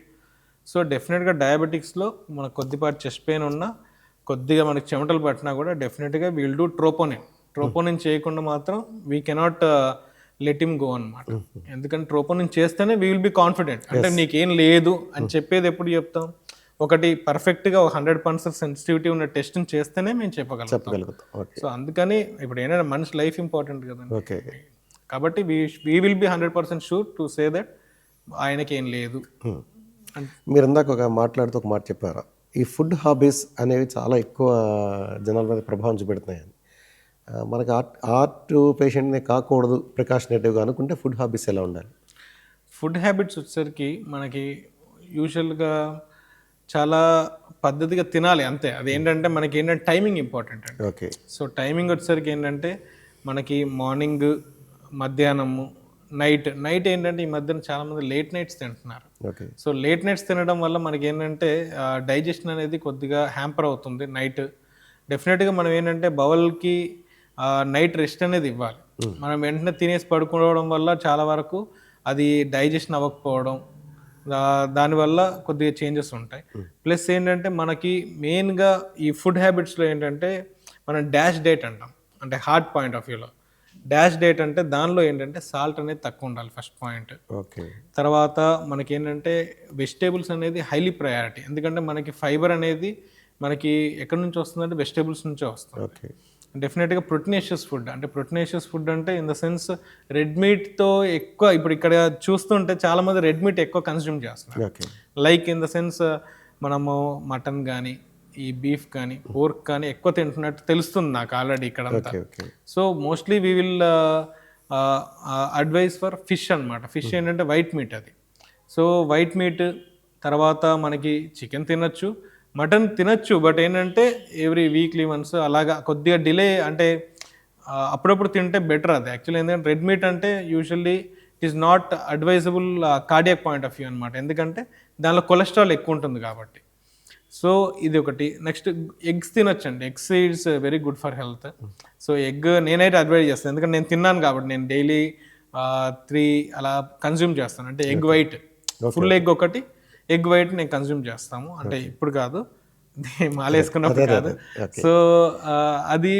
సో డెఫినెట్గా డయాబెటిక్స్లో మనకు కొద్దిపాటి చెస్ట్ పెయిన్ ఉన్నా, కొద్దిగా మనకి చెమటలు పట్టినా కూడా డెఫినెట్గా వీల్ డూ ట్రోపోనిన్ చేయకుండా మాత్రం we cannot let him go అనమాట. ఎందుకంటే ట్రోపోనిన్ చేస్తేనే వీ విల్ బి కాన్ఫిడెంట్. అంటే నీకేం లేదు అని చెప్పేది ఎప్పుడు చెప్తాం? ఒకటి పర్ఫెక్ట్గా 100% సెన్సిటివిటీ ఉన్న టెస్ట్ని చేస్తేనే మేము చెప్పగలుగుతాం. చెప్పగలుగుతాం. ఓకే. సో అందుకని ఇప్పుడు ఏంటంటే మనిషి లైఫ్ ఇంపార్టెంట్ కదండి. ఓకే. కాబట్టి we will be 100% sure to say that ఆయనకి ఏం లేదు. మీరు ఇందాక మాట్లాడుతూ ఒక మాట చెప్పారు, ఈ ఫుడ్ హాబీస్ అనేవి చాలా ఎక్కువ జనాల మీద ప్రభావం చూపెడుతున్నాయని. మనకు హార్ట్ పేషెంట్నే కాకూడదు ప్రికాషనేటివ్గా అనుకుంటే ఫుడ్ హాబీస్ ఎలా ఉండాలి? ఫుడ్ హ్యాబిట్స్ వచ్చేసరికి మనకి యూజువల్గా చాలా పద్ధతిగా తినాలి అంతే. అదేంటంటే మనకి ఏంటంటే టైమింగ్ ఇంపార్టెంట్ అండి. ఓకే. సో టైమింగ్ వచ్చేసరికి ఏంటంటే మనకి మార్నింగ్, మధ్యాహ్నము, నైట్ ఏంటంటే ఈ మధ్యన చాలామంది లేట్ నైట్స్ తింటున్నారు. ఓకే. సో లేట్ నైట్స్ తినడం వల్ల మనకి ఏంటంటే డైజెషన్ అనేది కొద్దిగా హ్యాంపర్ అవుతుంది నైట్. డెఫినెట్గా మనం ఏంటంటే బౌల్కి నైట్ రెస్ట్ అనేది ఇవ్వాలి. మనం వెంటనే తినేసి పడుకోవడం వల్ల చాలా వరకు అది డైజెషన్ అవ్వకపోవడం, దానివల్ల కొద్దిగా చేంజెస్ ఉంటాయి. ప్లస్ ఏంటంటే మనకి మెయిన్గా ఈ ఫుడ్ హ్యాబిట్స్లో ఏంటంటే మనం డాష్ డైట్ అంటాం. అంటే హార్ట్ పాయింట్ ఆఫ్ వ్యూలో డాష్ డైట్ అంటే దానిలో ఏంటంటే సాల్ట్ అనేది తక్కువ ఉండాలి ఫస్ట్ పాయింట్. ఓకే. తర్వాత మనకి ఏంటంటే వెజిటేబుల్స్ అనేది హైలీ ప్రయారిటీ. ఎందుకంటే మనకి ఫైబర్ అనేది మనకి ఎక్కడి నుంచి వస్తుందంటే వెజిటేబుల్స్ నుంచే వస్తుంది. ఓకే. డెఫినెట్గా ప్రోటీనేషియస్ ఫుడ్ అంటే ప్రోటీనేషియస్ ఫుడ్ అంటే ఇన్ ద సెన్స్ రెడ్ మీట్తో ఎక్కువ ఇప్పుడు ఇక్కడ చూస్తుంటే చాలామంది రెడ్ మీట్ ఎక్కువ కన్స్యూమ్ చేస్తున్నారు. Okay. Like in the sense మనము మటన్ కానీ, ఈ బీఫ్ కానీ, పోర్క్ కానీ ఎక్కువ తింటున్నట్టు తెలుస్తుంది నాకు ఆల్రెడీ ఇక్కడ. Okay. So mostly we will advise for fish అనమాట. ఫిష్ ఏంటంటే వైట్ మీట్ అది. సో వైట్ మీట్ తర్వాత మనకి చికెన్ తినచ్చు, మటన్ తినచ్చు. బట్ ఏంటంటే ఎవ్రీ వీక్లీ వన్స్ అలాగా కొద్దిగా డిలే అంటే అప్పుడప్పుడు తింటే బెటర్ అది. యాక్చువల్లీ ఏంటంటే రెడ్ మీట్ అంటే usually it is not advisable cardiac point of view అనమాట. ఎందుకంటే దానిలో కొలెస్ట్రాల్ ఎక్కువ ఉంటుంది కాబట్టి. సో ఇది ఒకటి. నెక్స్ట్ ఎగ్స్ తినొచ్చండి. Eggs it's very good for health. So egg నేనైతే అడ్వైజ్ చేస్తాను, ఎందుకంటే నేను తిన్నాను కాబట్టి. నేను డైలీ 3 అలా కన్జ్యూమ్ చేస్తాను. అంటే ఎగ్ వైట్, ఫుల్ ఎగ్ ఒకటి, ఎగ్ వైట్ నేను కన్జ్యూమ్ చేస్తాము. అంటే ఇప్పుడు కాదు, మాలేసుకున్నప్పుడు కాదు. సో అది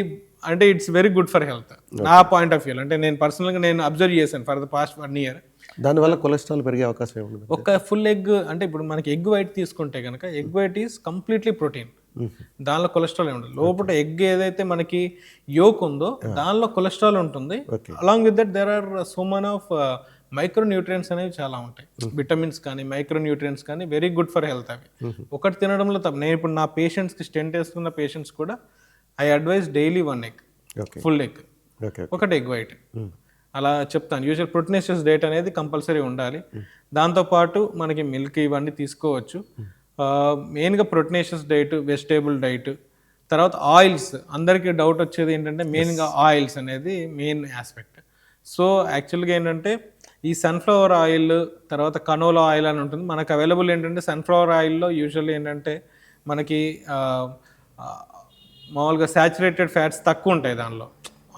అంటే it's very good for health నా పాయింట్ ఆఫ్ వ్యూ. అంటే నేను పర్సనల్గా నేను అబ్జర్వ్ చేశాను ఫర్ ద పాస్ట్ 1 year. దానివల్ల కొలెస్ట్రాల్ పెరిగే అవకాశం ఏముంది? ఒక ఫుల్ ఎగ్ అంటే ఇప్పుడు మనకి ఎగ్ వైట్ తీసుకుంటే కనుక egg white is completely protein. దానిలో కొలెస్ట్రాల్ ఏమి ఉండదు. లోపల ఎగ్ ఏదైతే మనకి యోక్ ఉందో దానిలో కొలెస్ట్రాల్ ఉంటుంది. Along with that there are so many of micro nutrients అనేవి చాలా ఉంటాయి. విటమిన్స్ కానీ మైక్రో న్యూట్రియన్స్ కానీ వెరీ గుడ్ ఫర్ హెల్త్ అవి. ఒకటి తినడంలో తప్ప. నేను ఇప్పుడు నా పేషెంట్స్కి స్టెంట్ వేసుకున్న పేషెంట్స్ కూడా I advise daily 1 egg, full egg, ఒకటి ఎగ్ వైట్ అలా చెప్తాను. యూజువల్ ప్రోటీనేషియస్ డైట్ అనేది కంపల్సరీ ఉండాలి. దాంతోపాటు మనకి మిల్క్ ఇవన్నీ తీసుకోవచ్చు. మెయిన్గా ప్రోటీనేషియస్ డైట్, వెజిటేబుల్ డైట్, తర్వాత ఆయిల్స్. అందరికీ డౌట్ వచ్చేది ఏంటంటే మెయిన్గా ఆయిల్స్ అనేది మెయిన్ ఆస్పెక్ట్. సో యాక్చువల్గా ఏంటంటే ఈ సన్ఫ్లవర్ ఆయిల్, తర్వాత కనోలా ఆయిల్ అని ఉంటుంది మనకు అవైలబుల్. ఏంటంటే సన్ఫ్లవర్ ఆయిల్లో యూజువల్లీ ఏంటంటే మనకి మామూలుగా సాచురేటెడ్ ఫ్యాట్స్ తక్కువ ఉంటాయి దానిలో.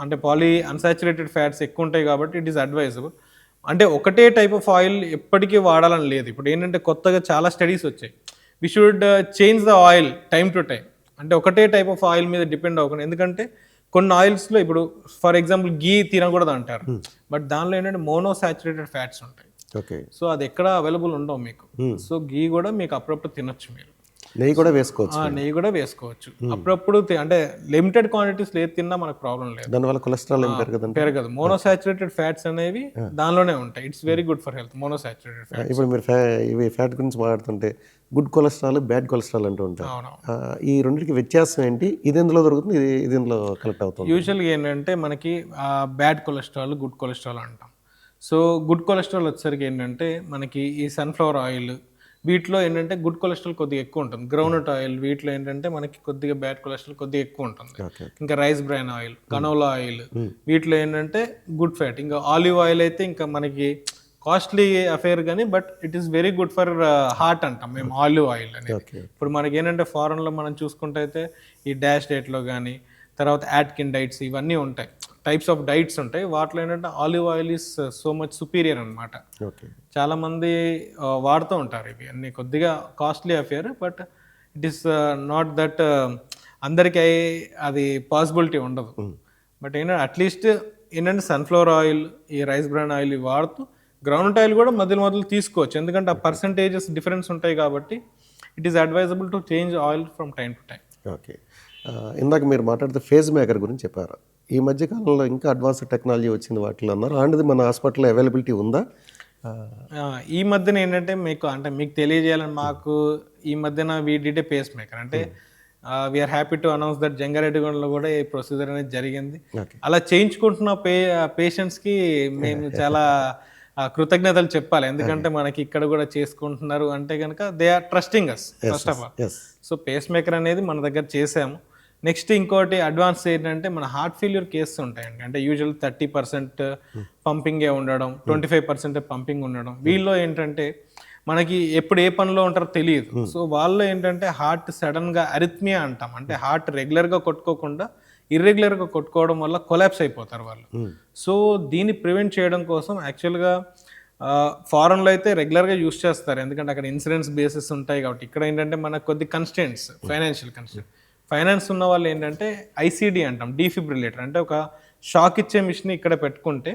అంటే పాలీ అన్సాచురేటెడ్ ఫ్యాట్స్ ఎక్కువ ఉంటాయి కాబట్టి ఇట్ ఈస్ అడ్వైజబుల్. అంటే ఒకటే టైప్ ఆఫ్ ఆయిల్ ఎప్పటికీ వాడాలని లేదు. ఇప్పుడు ఏంటంటే కొత్తగా చాలా స్టడీస్ వచ్చాయి. We should change the oil time to time. అంటే ఒకటే టైప్ ఆఫ్ ఆయిల్ మీద డిపెండ్ అవ్వకుండా. ఎందుకంటే కొన్ని ఆయిల్స్లో ఇప్పుడు ఫర్ ఎగ్జాంపుల్ గీ తినకూడదు అంటారు, బట్ దానిలో ఏంటంటే మోనోసాచురేటెడ్ ఫ్యాట్స్ ఉంటాయి. ఓకే. సో అది ఎక్కడ అవైలబుల్ ఉండవు మీకు. సో గీ కూడా మీకు అప్పుడప్పుడు తినొచ్చు. మీరు నెయ్యి కూడా వేసుకోవచ్చు. నెయ్యి కూడా వేసుకోవచ్చు అప్పుడప్పుడు. అంటే లిమిటెడ్ క్వాంటిటీస్ లేదు తిన్నా మనకు ప్రాబ్లం లేదు. దానివల్ల కొలెస్ట్రాల్ ఏం పెరగదు. మోనోసాచురేటెడ్ ఫ్యాట్స్ అనేవి దానిలోనే ఉంటాయి. It's very good for health monounsaturated fats. ఇప్పుడు మీరు ఇవి ఫ్యాట్ గురించి మాట్లాడుతుంటే గుడ్ కొలెస్ట్రాల్, బ్యాడ్ కొలెస్ట్రాల్ అంటూ ఉంటారు. ఈ రెండింటికి వ్యత్యాసం ఏంటి? ఇది ఎందులో దొరుకుతుంది, ఇది ఎందులో కలెక్ట్ అవుతుంది? యూజువల్గా ఏంటంటే మనకి బ్యాడ్ కొలెస్ట్రాల్, గుడ్ కొలెస్ట్రాల్ అంటాం. సో గుడ్ కొలెస్ట్రాల్ వచ్చేసరికి ఏంటంటే మనకి ఈ సన్ఫ్లవర్ ఆయిల్ వీటిలో ఏంటంటే గుడ్ కొలెస్ట్రాల్ కొద్దిగా ఎక్కువ ఉంటుంది. గ్రౌండ్నట్ ఆయిల్ వీటిలో ఏంటంటే మనకి కొద్దిగా బ్యాడ్ కొలెస్ట్రాల్ కొద్దిగా ఎక్కువ ఉంటుంది. ఇంకా rice bran oil, canola oil వీటిలో ఏంటంటే గుడ్ ఫ్యాట్. ఇంకా ఆలివ్ ఆయిల్ అయితే ఇంకా మనకి కాస్ట్లీ అఫేర్ కానీ but it is very good for heart అంటాం మేము ఆలివ్ ఆయిల్ అనేది. ఇప్పుడు మనకి ఏంటంటే ఫారెన్లో మనం చూసుకుంటే అయితే ఈ డాష్ డైట్లో కానీ తర్వాత యాట్కిన్ డైట్స్ ఇవన్నీ ఉంటాయి, టైప్స్ ఆఫ్ డైట్స్ ఉంటాయి. వాటిలో ఏంటంటే olive oil is so much superior అనమాట. చాలామంది వాడుతూ ఉంటారు ఇవి అన్నీ. కొద్దిగా costly affair but it is not that అందరికీ అది పాసిబిలిటీ ఉండదు. బట్ ఏంటంటే అట్లీస్ట్ ఏంటంటే సన్ఫ్లవర్ ఆయిల్, ఈ రైస్ బ్రాన్ ఆయిల్ వాడుతూ గ్రౌండ్ ఆయిల్ కూడా మధ్యలో తీసుకోవచ్చు. ఎందుకంటే ఆ పర్సంటేజెస్ డిఫరెన్స్ ఉంటాయి కాబట్టి it is advisable to change oil from time to time. Okay. ఇందాక మీరు మాట్లాడితే ఫేజ్ మేకర్ గురించి చెప్పారు. ఈ మధ్య కాలంలో ఇంకా అడ్వాన్స్డ్ టెక్నాలజీ వచ్చింది వాటిలో అన్నారు. అలాంటిది మన హాస్పిటల్లో అవైలబిలిటీ ఉందా? ఈ మధ్యన ఏంటంటే మీకు తెలియజేయాలని మాకు ఈ మధ్యన వీ డిడ్ ఏ పేస్ మేకర్ అంటే we are happy to announce that జంగారెడ్డిగూడలో కూడా ఈ ప్రొసీజర్ అనేది జరిగింది. ఓకే. అలా చేయించుకుంటున్న పేషెంట్స్కి మేము చాలా కృతజ్ఞతలు చెప్పాలి. ఎందుకంటే మనకి ఇక్కడ కూడా చేసుకుంటున్నారు అంటే కనుక they are trusting us first of all. Yes. So pacemaker అనేది మన దగ్గర చేసాము. నెక్స్ట్ ఇంకోటి అడ్వాన్స్ ఏంటంటే మన హార్ట్ ఫెయిల్యూర్ కేసెస్ ఉంటాయండి. అంటే యూజువల్ 30% పంపింగే ఉండడం, 25% పంపింగ్ ఉండడం. వీళ్ళు ఏంటంటే మనకి ఎప్పుడు ఏ పనిలో ఉంటారో తెలియదు. సో వాళ్ళు ఏంటంటే హార్ట్ సడన్గా అరిథ్మియా అంటాం, అంటే హార్ట్ రెగ్యులర్గా కొట్టుకోకుండా ఇర్రెగ్యులర్గా కొట్టుకోవడం వల్ల కొలాప్స్ అయిపోతారు వాళ్ళు. సో దీన్ని ప్రివెంట్ చేయడం కోసం యాక్చువల్గా ఫారెన్లో అయితే రెగ్యులర్గా యూస్ చేస్తారు, ఎందుకంటే అక్కడ ఇన్సూరెన్స్ బేసిస్ ఉంటాయి కాబట్టి. ఇక్కడ ఏంటంటే మనకు కొద్ది కన్స్టెంట్స్, ఫైనాన్షియల్ కన్స్టెంట్. ఫైనాన్స్ ఉన్న వాళ్ళు ఏంటంటే ఐసీడీ అంటాం, డీఫిబ్రిలేటర్, అంటే ఒక షాక్ ఇచ్చే మిషన్ ఇక్కడ పెట్టుకుంటే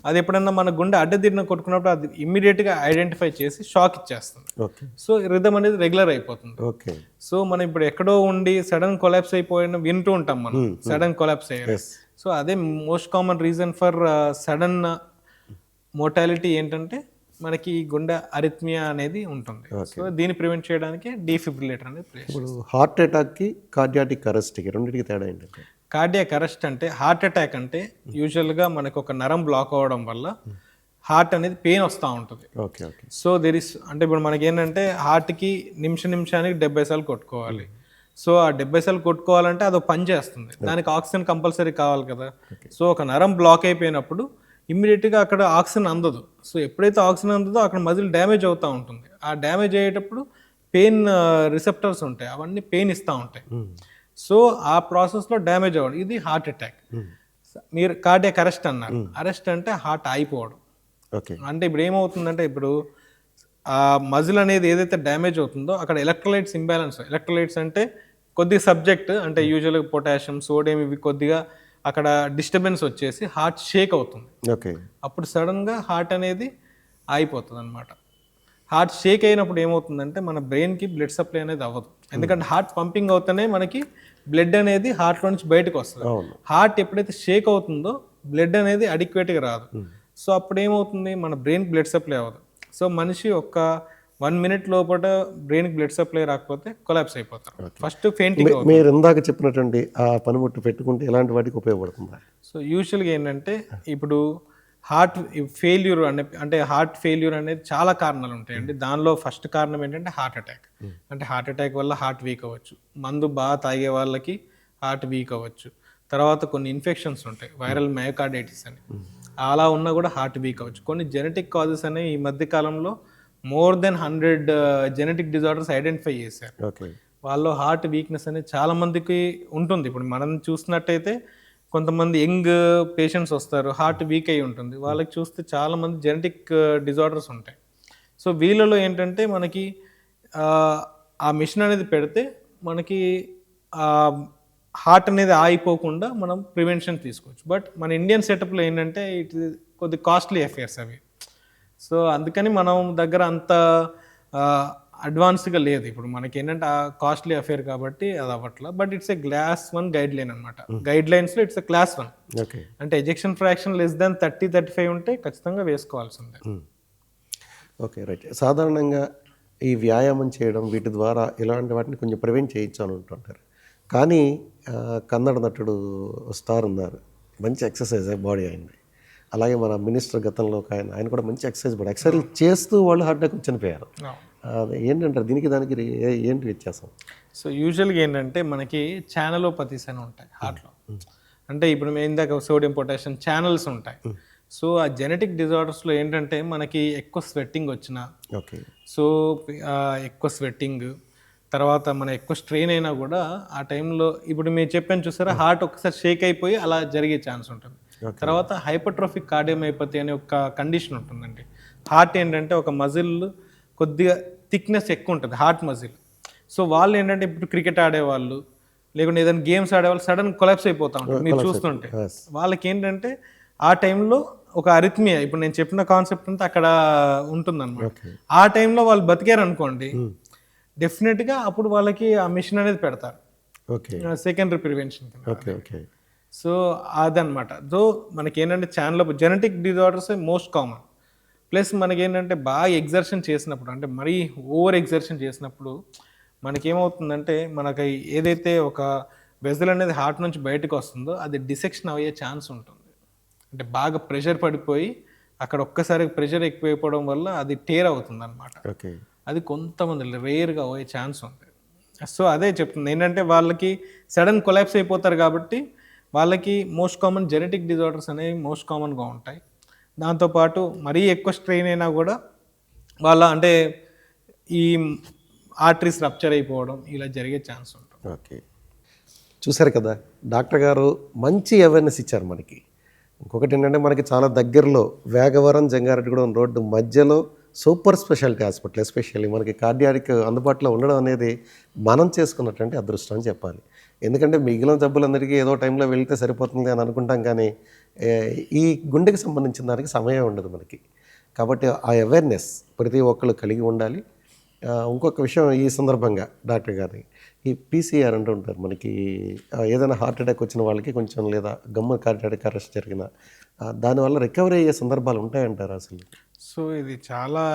అది ఎప్పుడన్నా మన గుండె అడ్డదిడ్డిన కొట్టుకున్నప్పుడు అది ఇమ్మీడియట్గా ఐడెంటిఫై చేసి షాక్ ఇచ్చేస్తుంది. ఓకే. సో రిథమ్ అనేది రెగ్యులర్ అయిపోతుంది. ఓకే. సో మనం ఇప్పుడు ఎక్కడో ఉండి సడన్ కొలాప్స్ అయిపోయిన వింటూ ఉంటాం మనం, సడన్ కొలాప్స్ అయ్యారు. సో అదే most common reason for sudden mortality ఏంటంటే మనకి గుండె అరిథ్మియా అనేది ఉంటుంది. సో దీన్ని ప్రివెంట్ చేయడానికి డీఫిబ్రిలేటర్ అనేది ప్లేస్. ఇప్పుడు హార్ట్ అటాక్కి కార్డియాటిక్ అరెస్ట్కి రెండింటికి తేడా ఏంటంటే? కార్డియాక్ అరెస్ట్ అంటే హార్ట్ అటాక్ అంటే యూజువల్గా మనకు ఒక నరం బ్లాక్ అవ్వడం వల్ల హార్ట్ అనేది పెయిన్ వస్తూ ఉంటుంది. ఓకే. ఓకే. సో అంటే ఇప్పుడు మనకి ఏంటంటే హార్ట్కి నిమిషానికి 70 సార్లు కొట్టుకోవాలి. సో ఆ 70 సార్లు కొట్టుకోవాలంటే అది పని చేస్తుంది, దానికి ఆక్సిజన్ కంపల్సరీ కావాలి కదా. సో ఒక నరం బ్లాక్ అయిపోయినప్పుడు ఇమ్మీడియట్గా అక్కడ ఆక్సిజన్ అందదు. సో ఎప్పుడైతే ఆక్సిజన్ అందదో అక్కడ మజిల్ డ్యామేజ్ అవుతూ ఉంటుంది. ఆ డ్యామేజ్ అయ్యేటప్పుడు పెయిన్ రిసెప్టర్స్ ఉంటాయి, అవన్నీ పెయిన్ ఇస్తూ ఉంటాయి. సో ఆ ప్రాసెస్లో డ్యామేజ్ అవ్వడం, ఇది హార్ట్ అటాక్. మీరు కార్డియాక్ అరెస్ట్ అన్నారు. అరెస్ట్ అంటే హార్ట్ ఆగిపోవడం. ఓకే. అంటే ఇప్పుడు ఏమవుతుందంటే ఇప్పుడు ఆ మజిల్ అనేది ఏదైతే డ్యామేజ్ అవుతుందో అక్కడ ఎలక్ట్రోలైట్స్ ఇంబ్యాలెన్స్. ఎలక్ట్రోలైట్స్ అంటే కొద్దిగా సబ్జెక్ట్, అంటే యూజువల్గా పొటాషియం, సోడియం, ఇవి కొద్దిగా అక్కడ డిస్టర్బెన్స్ వచ్చేసి హార్ట్ షేక్ అవుతుంది. ఓకే. అప్పుడు సడన్గా హార్ట్ అనేది ఆగిపోతుంది అనమాట. హార్ట్ షేక్ అయినప్పుడు ఏమవుతుందంటే మన బ్రెయిన్కి బ్లడ్ సప్లై అనేది అవ్వదు, ఎందుకంటే హార్ట్ పంపింగ్ అవుతూనే మనకి బ్లడ్ అనేది హార్ట్లో నుంచి బయటకు వస్తుంది. హార్ట్ ఎప్పుడైతే షేక్ అవుతుందో బ్లడ్ అనేది అడిక్వేట్గా రాదు. సో అప్పుడు ఏమవుతుంది, మన బ్రెయిన్కి బ్లడ్ సప్లై అవ్వదు. సో మనిషి ఒక 1 minute లోపల బ్రెయిన్కి బ్లడ్ సప్లై రాకపోతే కొలాప్స్ అయిపోతారు. First fainting. మీరు ఇందాక చెప్పినటువంటి ఆ పనిముట్టు పెట్టుకుంటే ఎలాంటి వాటికి ఉపయోగపడుతుందా? సో యూజువల్గా ఏంటంటే ఇప్పుడు హార్ట్ ఫెయిల్యూర్ అంటే హార్ట్ ఫెయిల్యూర్ అనేది చాలా కారణాలు ఉంటాయండి. దానిలో ఫస్ట్ కారణం ఏంటంటే హార్ట్ అటాక్. అంటే హార్ట్ అటాక్ వల్ల హార్ట్ వీక్ అవ్వచ్చు, మందు బాగా తాగే వాళ్ళకి హార్ట్ వీక్ అవ్వచ్చు. తర్వాత కొన్ని ఇన్ఫెక్షన్స్ ఉంటాయి, వైరల్ మయోకార్డైటిస్ అని, అలా ఉన్నా కూడా హార్ట్ వీక్ అవ్వచ్చు. కొన్ని జెనెటిక్ కాజెస్ అనేవి ఈ మధ్య కాలంలో more than 100 genetic disorders identify చేశారు. ఓకే. వాళ్ళు హార్ట్ వీక్నెస్ అనేది చాలా మందికి ఉంటుంది. ఇప్పుడు మనం చూసినట్టయితే కొంతమంది యంగ్ పేషెంట్స్ వస్తారు, హార్ట్ వీక్ అయి ఉంటుంది, వాళ్ళకి చూస్తే చాలా మంది జెనెటిక్ డిజార్డర్స్ ఉంటాయి. సో వీళ్ళలో ఏంటంటే మనకి ఆ మిషన్ అనేది పెడితే మనకి హార్ట్ అనేది ఆగిపోకుండా మనం ప్రివెన్షన్ తీసుకోవచ్చు. బట్ మన ఇండియన్ సెటప్లో ఏంటంటే కొద్ది కాస్ట్లీ అఫేర్స్ అవి. సో అందుకని మనం దగ్గర అంత అడ్వాన్స్గా లేదు. ఇప్పుడు మనకి ఏంటంటే ఆ కాస్ట్లీ అఫేర్ కాబట్టి అది అవ్వట్లా. But it's a class 1 guideline అనమాట. గైడ్ లైన్స్లో ఇట్స్ ఏ క్లాస్ 1. ఓకే. అంటే ఎజెక్షన్ ఫ్రాక్షన్ లెస్ దాన్ 30-35 ఉంటే ఖచ్చితంగా వేసుకోవాల్సిందే. Okay, right. సాధారణంగా ఈ వ్యాయామం చేయడం వీటి ద్వారా ఇలాంటి వాటిని కొంచెం ప్రివెంట్ చేయొచ్చు అని ఉంటుంటారు. కానీ కన్నడ నటుడు స్టార్ ఉన్నారు, మంచి ఎక్సర్సైజ్ బాడీ అయింది. అలాగే మన మినిస్టర్ గతంలో ఆయన కూడా మంచి ఎక్సర్సైజ్ చేస్తూ వాళ్ళు హార్ట్ అటాక్ చనిపోయారు. ఏంటంటారు దీనికి దానికి ఏంటి వ్యత్యాసం? సో యూజువల్గా ఏంటంటే మనకి ఛానలోపతీస్ అని ఉంటాయి హార్ట్లో. అంటే ఇప్పుడు మేము ఇందాక సోడియం పొటాషియం ఛానల్స్ ఉంటాయి. సో ఆ జెనెటిక్ డిజార్డర్స్లో ఏంటంటే మనకి ఎక్కువ స్వెట్టింగ్ వచ్చిన, ఓకే, సో ఎక్కువ స్వెట్టింగ్, తర్వాత మన ఎక్కువ స్ట్రెయిన్ అయినా కూడా ఆ టైంలో ఇప్పుడు మీరు చెప్పాను చూసారా, హార్ట్ ఒకసారి షేక్ అయిపోయి అలా జరిగే ఛాన్స్ ఉంటుంది. తర్వాత హైపర్ట్రోఫిక్ కార్డియోమైపతి అనే ఒక కండిషన్ ఉంటుందండి. హార్ట్ ఏంటంటే ఒక మజిల్ కొద్దిగా థిక్నెస్ ఎక్కువ ఉంటుంది, హార్ట్ మజిల్. సో వాళ్ళు ఏంటంటే ఇప్పుడు క్రికెట్ ఆడేవాళ్ళు లేకుంటే ఏదైనా గేమ్స్ ఆడేవాళ్ళు సడన్ కొలాప్స్ అయిపోతూ ఉంటారు మీరు చూస్తుంటే. వాళ్ళకి ఏంటంటే ఆ టైంలో ఒక అరిథ్మియా, ఇప్పుడు నేను చెప్పిన కాన్సెప్ట్ అంతా అక్కడ ఉంటుందన్నమాట. ఆ టైంలో వాళ్ళు బతికారు అనుకోండి, డెఫినెట్గా అప్పుడు వాళ్ళకి ఆ మిషన్ అనేది పెడతారు, okay secondary prevention. Okay okay so అదనమాట. సో మనకి ఏంటంటే channel genetic disorders most common. Plus మనకేంటంటే బాగా ఎగ్జర్షన్ చేసినప్పుడు, అంటే మరీ ఓవర్ ఎగ్జర్షన్ చేసినప్పుడు మనకేమవుతుందంటే మనకి ఏదైతే ఒక వెజల్ అనేది హార్ట్ నుంచి బయటకు వస్తుందో అది డిసెక్షన్ అయ్యే ఛాన్స్ ఉంటుంది. అంటే బాగా ప్రెషర్ పడిపోయి అక్కడ ఒక్కసారి ప్రెషర్ ఎక్కువైపోవడం వల్ల అది టేర్ అవుతుంది అనమాట. ఓకే అది కొంతమంది రేర్గా పోయే ఛాన్స్ ఉంటుంది. సో అదే చెప్తుంది ఏంటంటే వాళ్ళకి సడన్ కొలాప్స్ అయిపోతారు కాబట్టి వాళ్ళకి మోస్ట్ కామన్ జెనెటిక్ డిజార్డర్స్ అనేవి మోస్ట్ కామన్గా ఉంటాయి. దాంతోపాటు మరీ ఎక్కువ స్ట్రెయిన్ అయినా కూడా వాళ్ళ అంటే ఈ ఆర్టరీస్ రప్చర్ అయిపోవడం ఇలా జరిగే ఛాన్స్ ఉంటుంది. ఓకే చూసారు కదా, డాక్టర్ గారు మంచి అవేర్నెస్ ఇచ్చారు మనకి. ఇంకొకటి ఏంటంటే మనకి చాలా దగ్గరలో వేగవరం జంగారెడ్డిగూడెం రోడ్డు మధ్యలో సూపర్ స్పెషాలిటీ హాస్పిటల్, ఎస్పెషల్లీ మనకి కార్డియాక్ అందుబాటులో ఉండడం అనేది మనం చేసుకున్నటువంటి అదృష్టం అని చెప్పాలి. ఎందుకంటే మిగిలిన జబ్బులందరికీ ఏదో టైంలో వెళ్తే సరిపోతుంది అని అనుకుంటాం, కానీ ఈ గుండెకి సంబంధించిన దానికి సమయం ఉండదు మనకి. కాబట్టి ఆ అవేర్నెస్ ప్రతి ఒక్కరు కలిగి ఉండాలి. ఇంకొక విషయం ఈ సందర్భంగా డాక్టర్ గారిని, ఈ పీసీఆర్ అంటూ ఉంటారు మనకి, ఏదైనా హార్ట్ అటాక్ వచ్చిన వాళ్ళకి కొంచెం లేదా గమ్ము కార్డియాక్ అరెస్ట్ జరిగిన దానివల్ల రికవరీ అయ్యే సందర్భాలు ఉంటాయంటారు అసలు? సో ఇది చాలా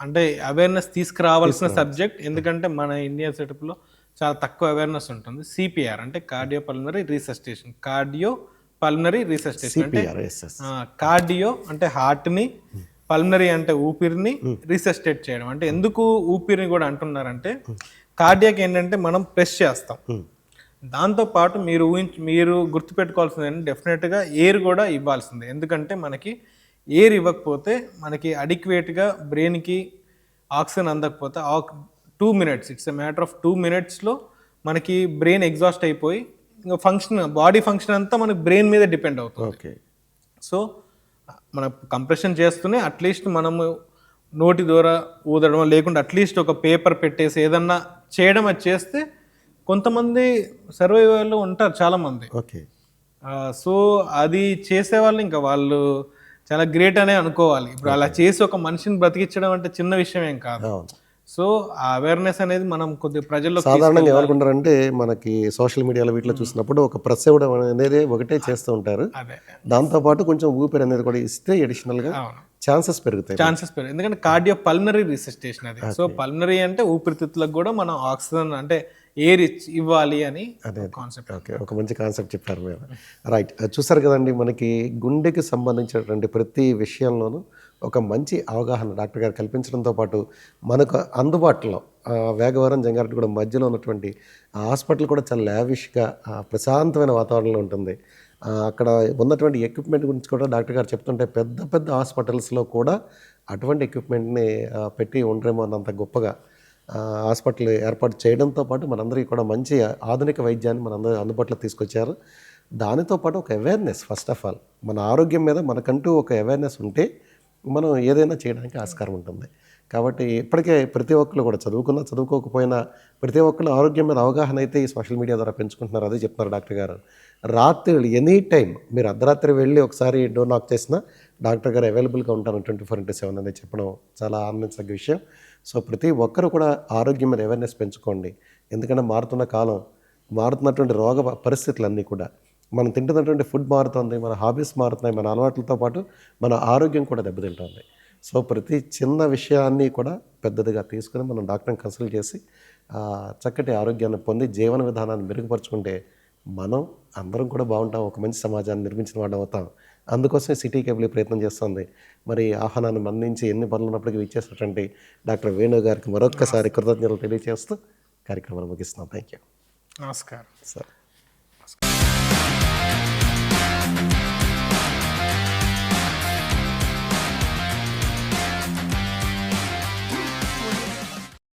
అంటే అవేర్నెస్ తీసుకురావాల్సిన సబ్జెక్ట్. ఎందుకంటే మన ఇండియా సెటప్లో చాలా తక్కువ అవేర్నెస్ ఉంటుంది. సిపిఆర్ అంటే cardio pulmonary resuscitation. Cardio pulmonary resuscitation అంటే కార్డియో అంటే హార్ట్ని, పల్మనరీ అంటే ఊపిరిని రీసస్టేట్ చేయడం. అంటే ఎందుకు ఊపిరిని కూడా అంటున్నారంటే కార్డియాక్ ఏంటంటే మనం ప్రెస్ చేస్తాం, దాంతోపాటు మీరు గుర్తుపెట్టుకోవాల్సింది ఏంటంటే డెఫినెట్గా ఎయిర్ కూడా ఇవ్వాల్సిందే. ఎందుకంటే మనకి ఎయిర్ ఇవ్వకపోతే మనకి అడిక్వేట్గా బ్రెయిన్కి ఆక్సిజన్ అందకపోతే 2 minutes, it's a matter of 2 minutesలో మనకి బ్రెయిన్ ఎగ్జాస్ట్ అయిపోయి ఇంకా బాడీ ఫంక్షన్ అంతా మనకి బ్రెయిన్ మీద డిపెండ్ అవుతుంది. ఓకే సో మన కంప్రెషన్ చేస్తూనే అట్లీస్ట్ మనము నోటి ద్వారా ఊదడం లేకుండా అట్లీస్ట్ ఒక పేపర్ పెట్టేసి ఏదన్నా చేయడం అది చేస్తే కొంతమంది సర్వైవల్లో ఉంటారు చాలామంది. ఓకే సో అది చేసేవాళ్ళు ఇంకా వాళ్ళు చాలా గ్రేట్ అనే అనుకోవాలి. ఇప్పుడు అలా చేసి ఒక మనిషిని బ్రతికించడం అంటే చిన్న విషయం ఏం కాదు. సో ఆ అవేర్నెస్ అనేది మనం కొద్దిగా ప్రజల్లో సాధారణంగా ఏమనుకుంటారంటే మనకి సోషల్ మీడియాలో వీటిలో చూసినప్పుడు ఒక ప్రెస్ ఇవ్వడం అనేది ఒకటే చేస్తూ ఉంటారు, దాంతోపాటు కొంచెం ఊపిరి అనేది కూడా ఇస్తే అడిషనల్గా ఛాన్సెస్ పెరుగుతాయి. ఎందుకంటే కార్డియో పల్మనరీ రీసస్టేషన్ అది. సో పల్మనరీ అంటే ఊపిరితిత్తులకు కూడా మనం ఆక్సిజన్ అంటే ఎయిర్ ఇవ్వాలి అని కాన్సెప్ట్. ఓకే, ఒక మంచి కాన్సెప్ట్ చెప్పారు మీరు. రైట్, చూసారు కదండి, మనకి గుండెకి సంబంధించినటువంటి ప్రతి విషయంలోనూ ఒక మంచి అవగాహన డాక్టర్ గారు కల్పించడంతో పాటు మనకు అందుబాటులో వేగవరం జంగారెడ్డిగూడెం మధ్యలో ఉన్నటువంటి హాస్పిటల్ కూడా చాలా లావిష్గా ప్రశాంతమైన వాతావరణంలో ఉంటుంది. అక్కడ ఉన్నటువంటి ఎక్విప్మెంట్ గురించి కూడా డాక్టర్ గారు చెప్తుంటే పెద్ద పెద్ద హాస్పిటల్స్లో కూడా అటువంటి ఎక్విప్మెంట్ని పెట్టి ఉండరేమో అన్నంత గొప్పగా హాస్పిటల్ ఏర్పాటు చేయడంతో పాటు మనందరికీ కూడా మంచి ఆధునిక వైద్యాన్ని మనందరూ అందుబాటులో తీసుకొచ్చారు. దానితో పాటు ఒక అవేర్నెస్, ఫస్ట్ ఆఫ్ ఆల్ మన ఆరోగ్యం మీద మనకంటూ ఒక అవేర్నెస్ ఉంటే మనం ఏదైనా చేయడానికి ఆస్కారం ఉంటుంది. కాబట్టి ఇప్పటికే ప్రతి ఒక్కరు కూడా చదువుకున్నా చదువుకోకపోయినా ప్రతి ఒక్కరు ఆరోగ్యం మీద అవగాహన అయితే ఈ సోషల్ మీడియా ద్వారా పెంచుకుంటున్నారు. అదే చెప్తున్నారు డాక్టర్ గారు. రాత్రి ఎనీ టైం మీరు అర్ధరాత్రి వెళ్ళి ఒకసారి డోర్ నాక్ చేసినా డాక్టర్ గారు అవైలబుల్గా ఉంటారు 24/7 అనేది చెప్పడం చాలా ఆనందించదగ్గ విషయం. సో ప్రతి ఒక్కరు కూడా ఆరోగ్యం మీద అవేర్నెస్ పెంచుకోండి. ఎందుకంటే మారుతున్న కాలం, మారుతున్నటువంటి రోగ పరిస్థితులన్నీ కూడా, మనం తింటున్నటువంటి ఫుడ్ మారుతుంది, మన హాబీస్ మారుతున్నాయి, మన అలవాట్లతో పాటు మన ఆరోగ్యం కూడా దెబ్బతింటుంది. సో ప్రతి చిన్న విషయాన్ని కూడా పెద్దదిగా తీసుకుని మనం డాక్టర్ని కన్సల్ట్ చేసి చక్కటి ఆరోగ్యాన్ని పొంది జీవన విధానాన్ని మెరుగుపరుచుకుంటే మనం అందరం కూడా బాగుంటాం, ఒక మంచి సమాజాన్ని నిర్మించిన వాడు అవుతాం. అందుకోసమే సిటీ కేబుల్ ప్రయత్నం చేస్తుంది. మరి ఆహ్వానాన్ని అందించి ఎన్ని పనులు ఉన్నప్పటికీ ఇచ్చేసినటువంటి డాక్టర్ వేణు గారికి మరొక్కసారి కృతజ్ఞతలు తెలియజేస్తూ కార్యక్రమాన్ని ముగిస్తున్నాం. Thank you. నమస్కారం సార్.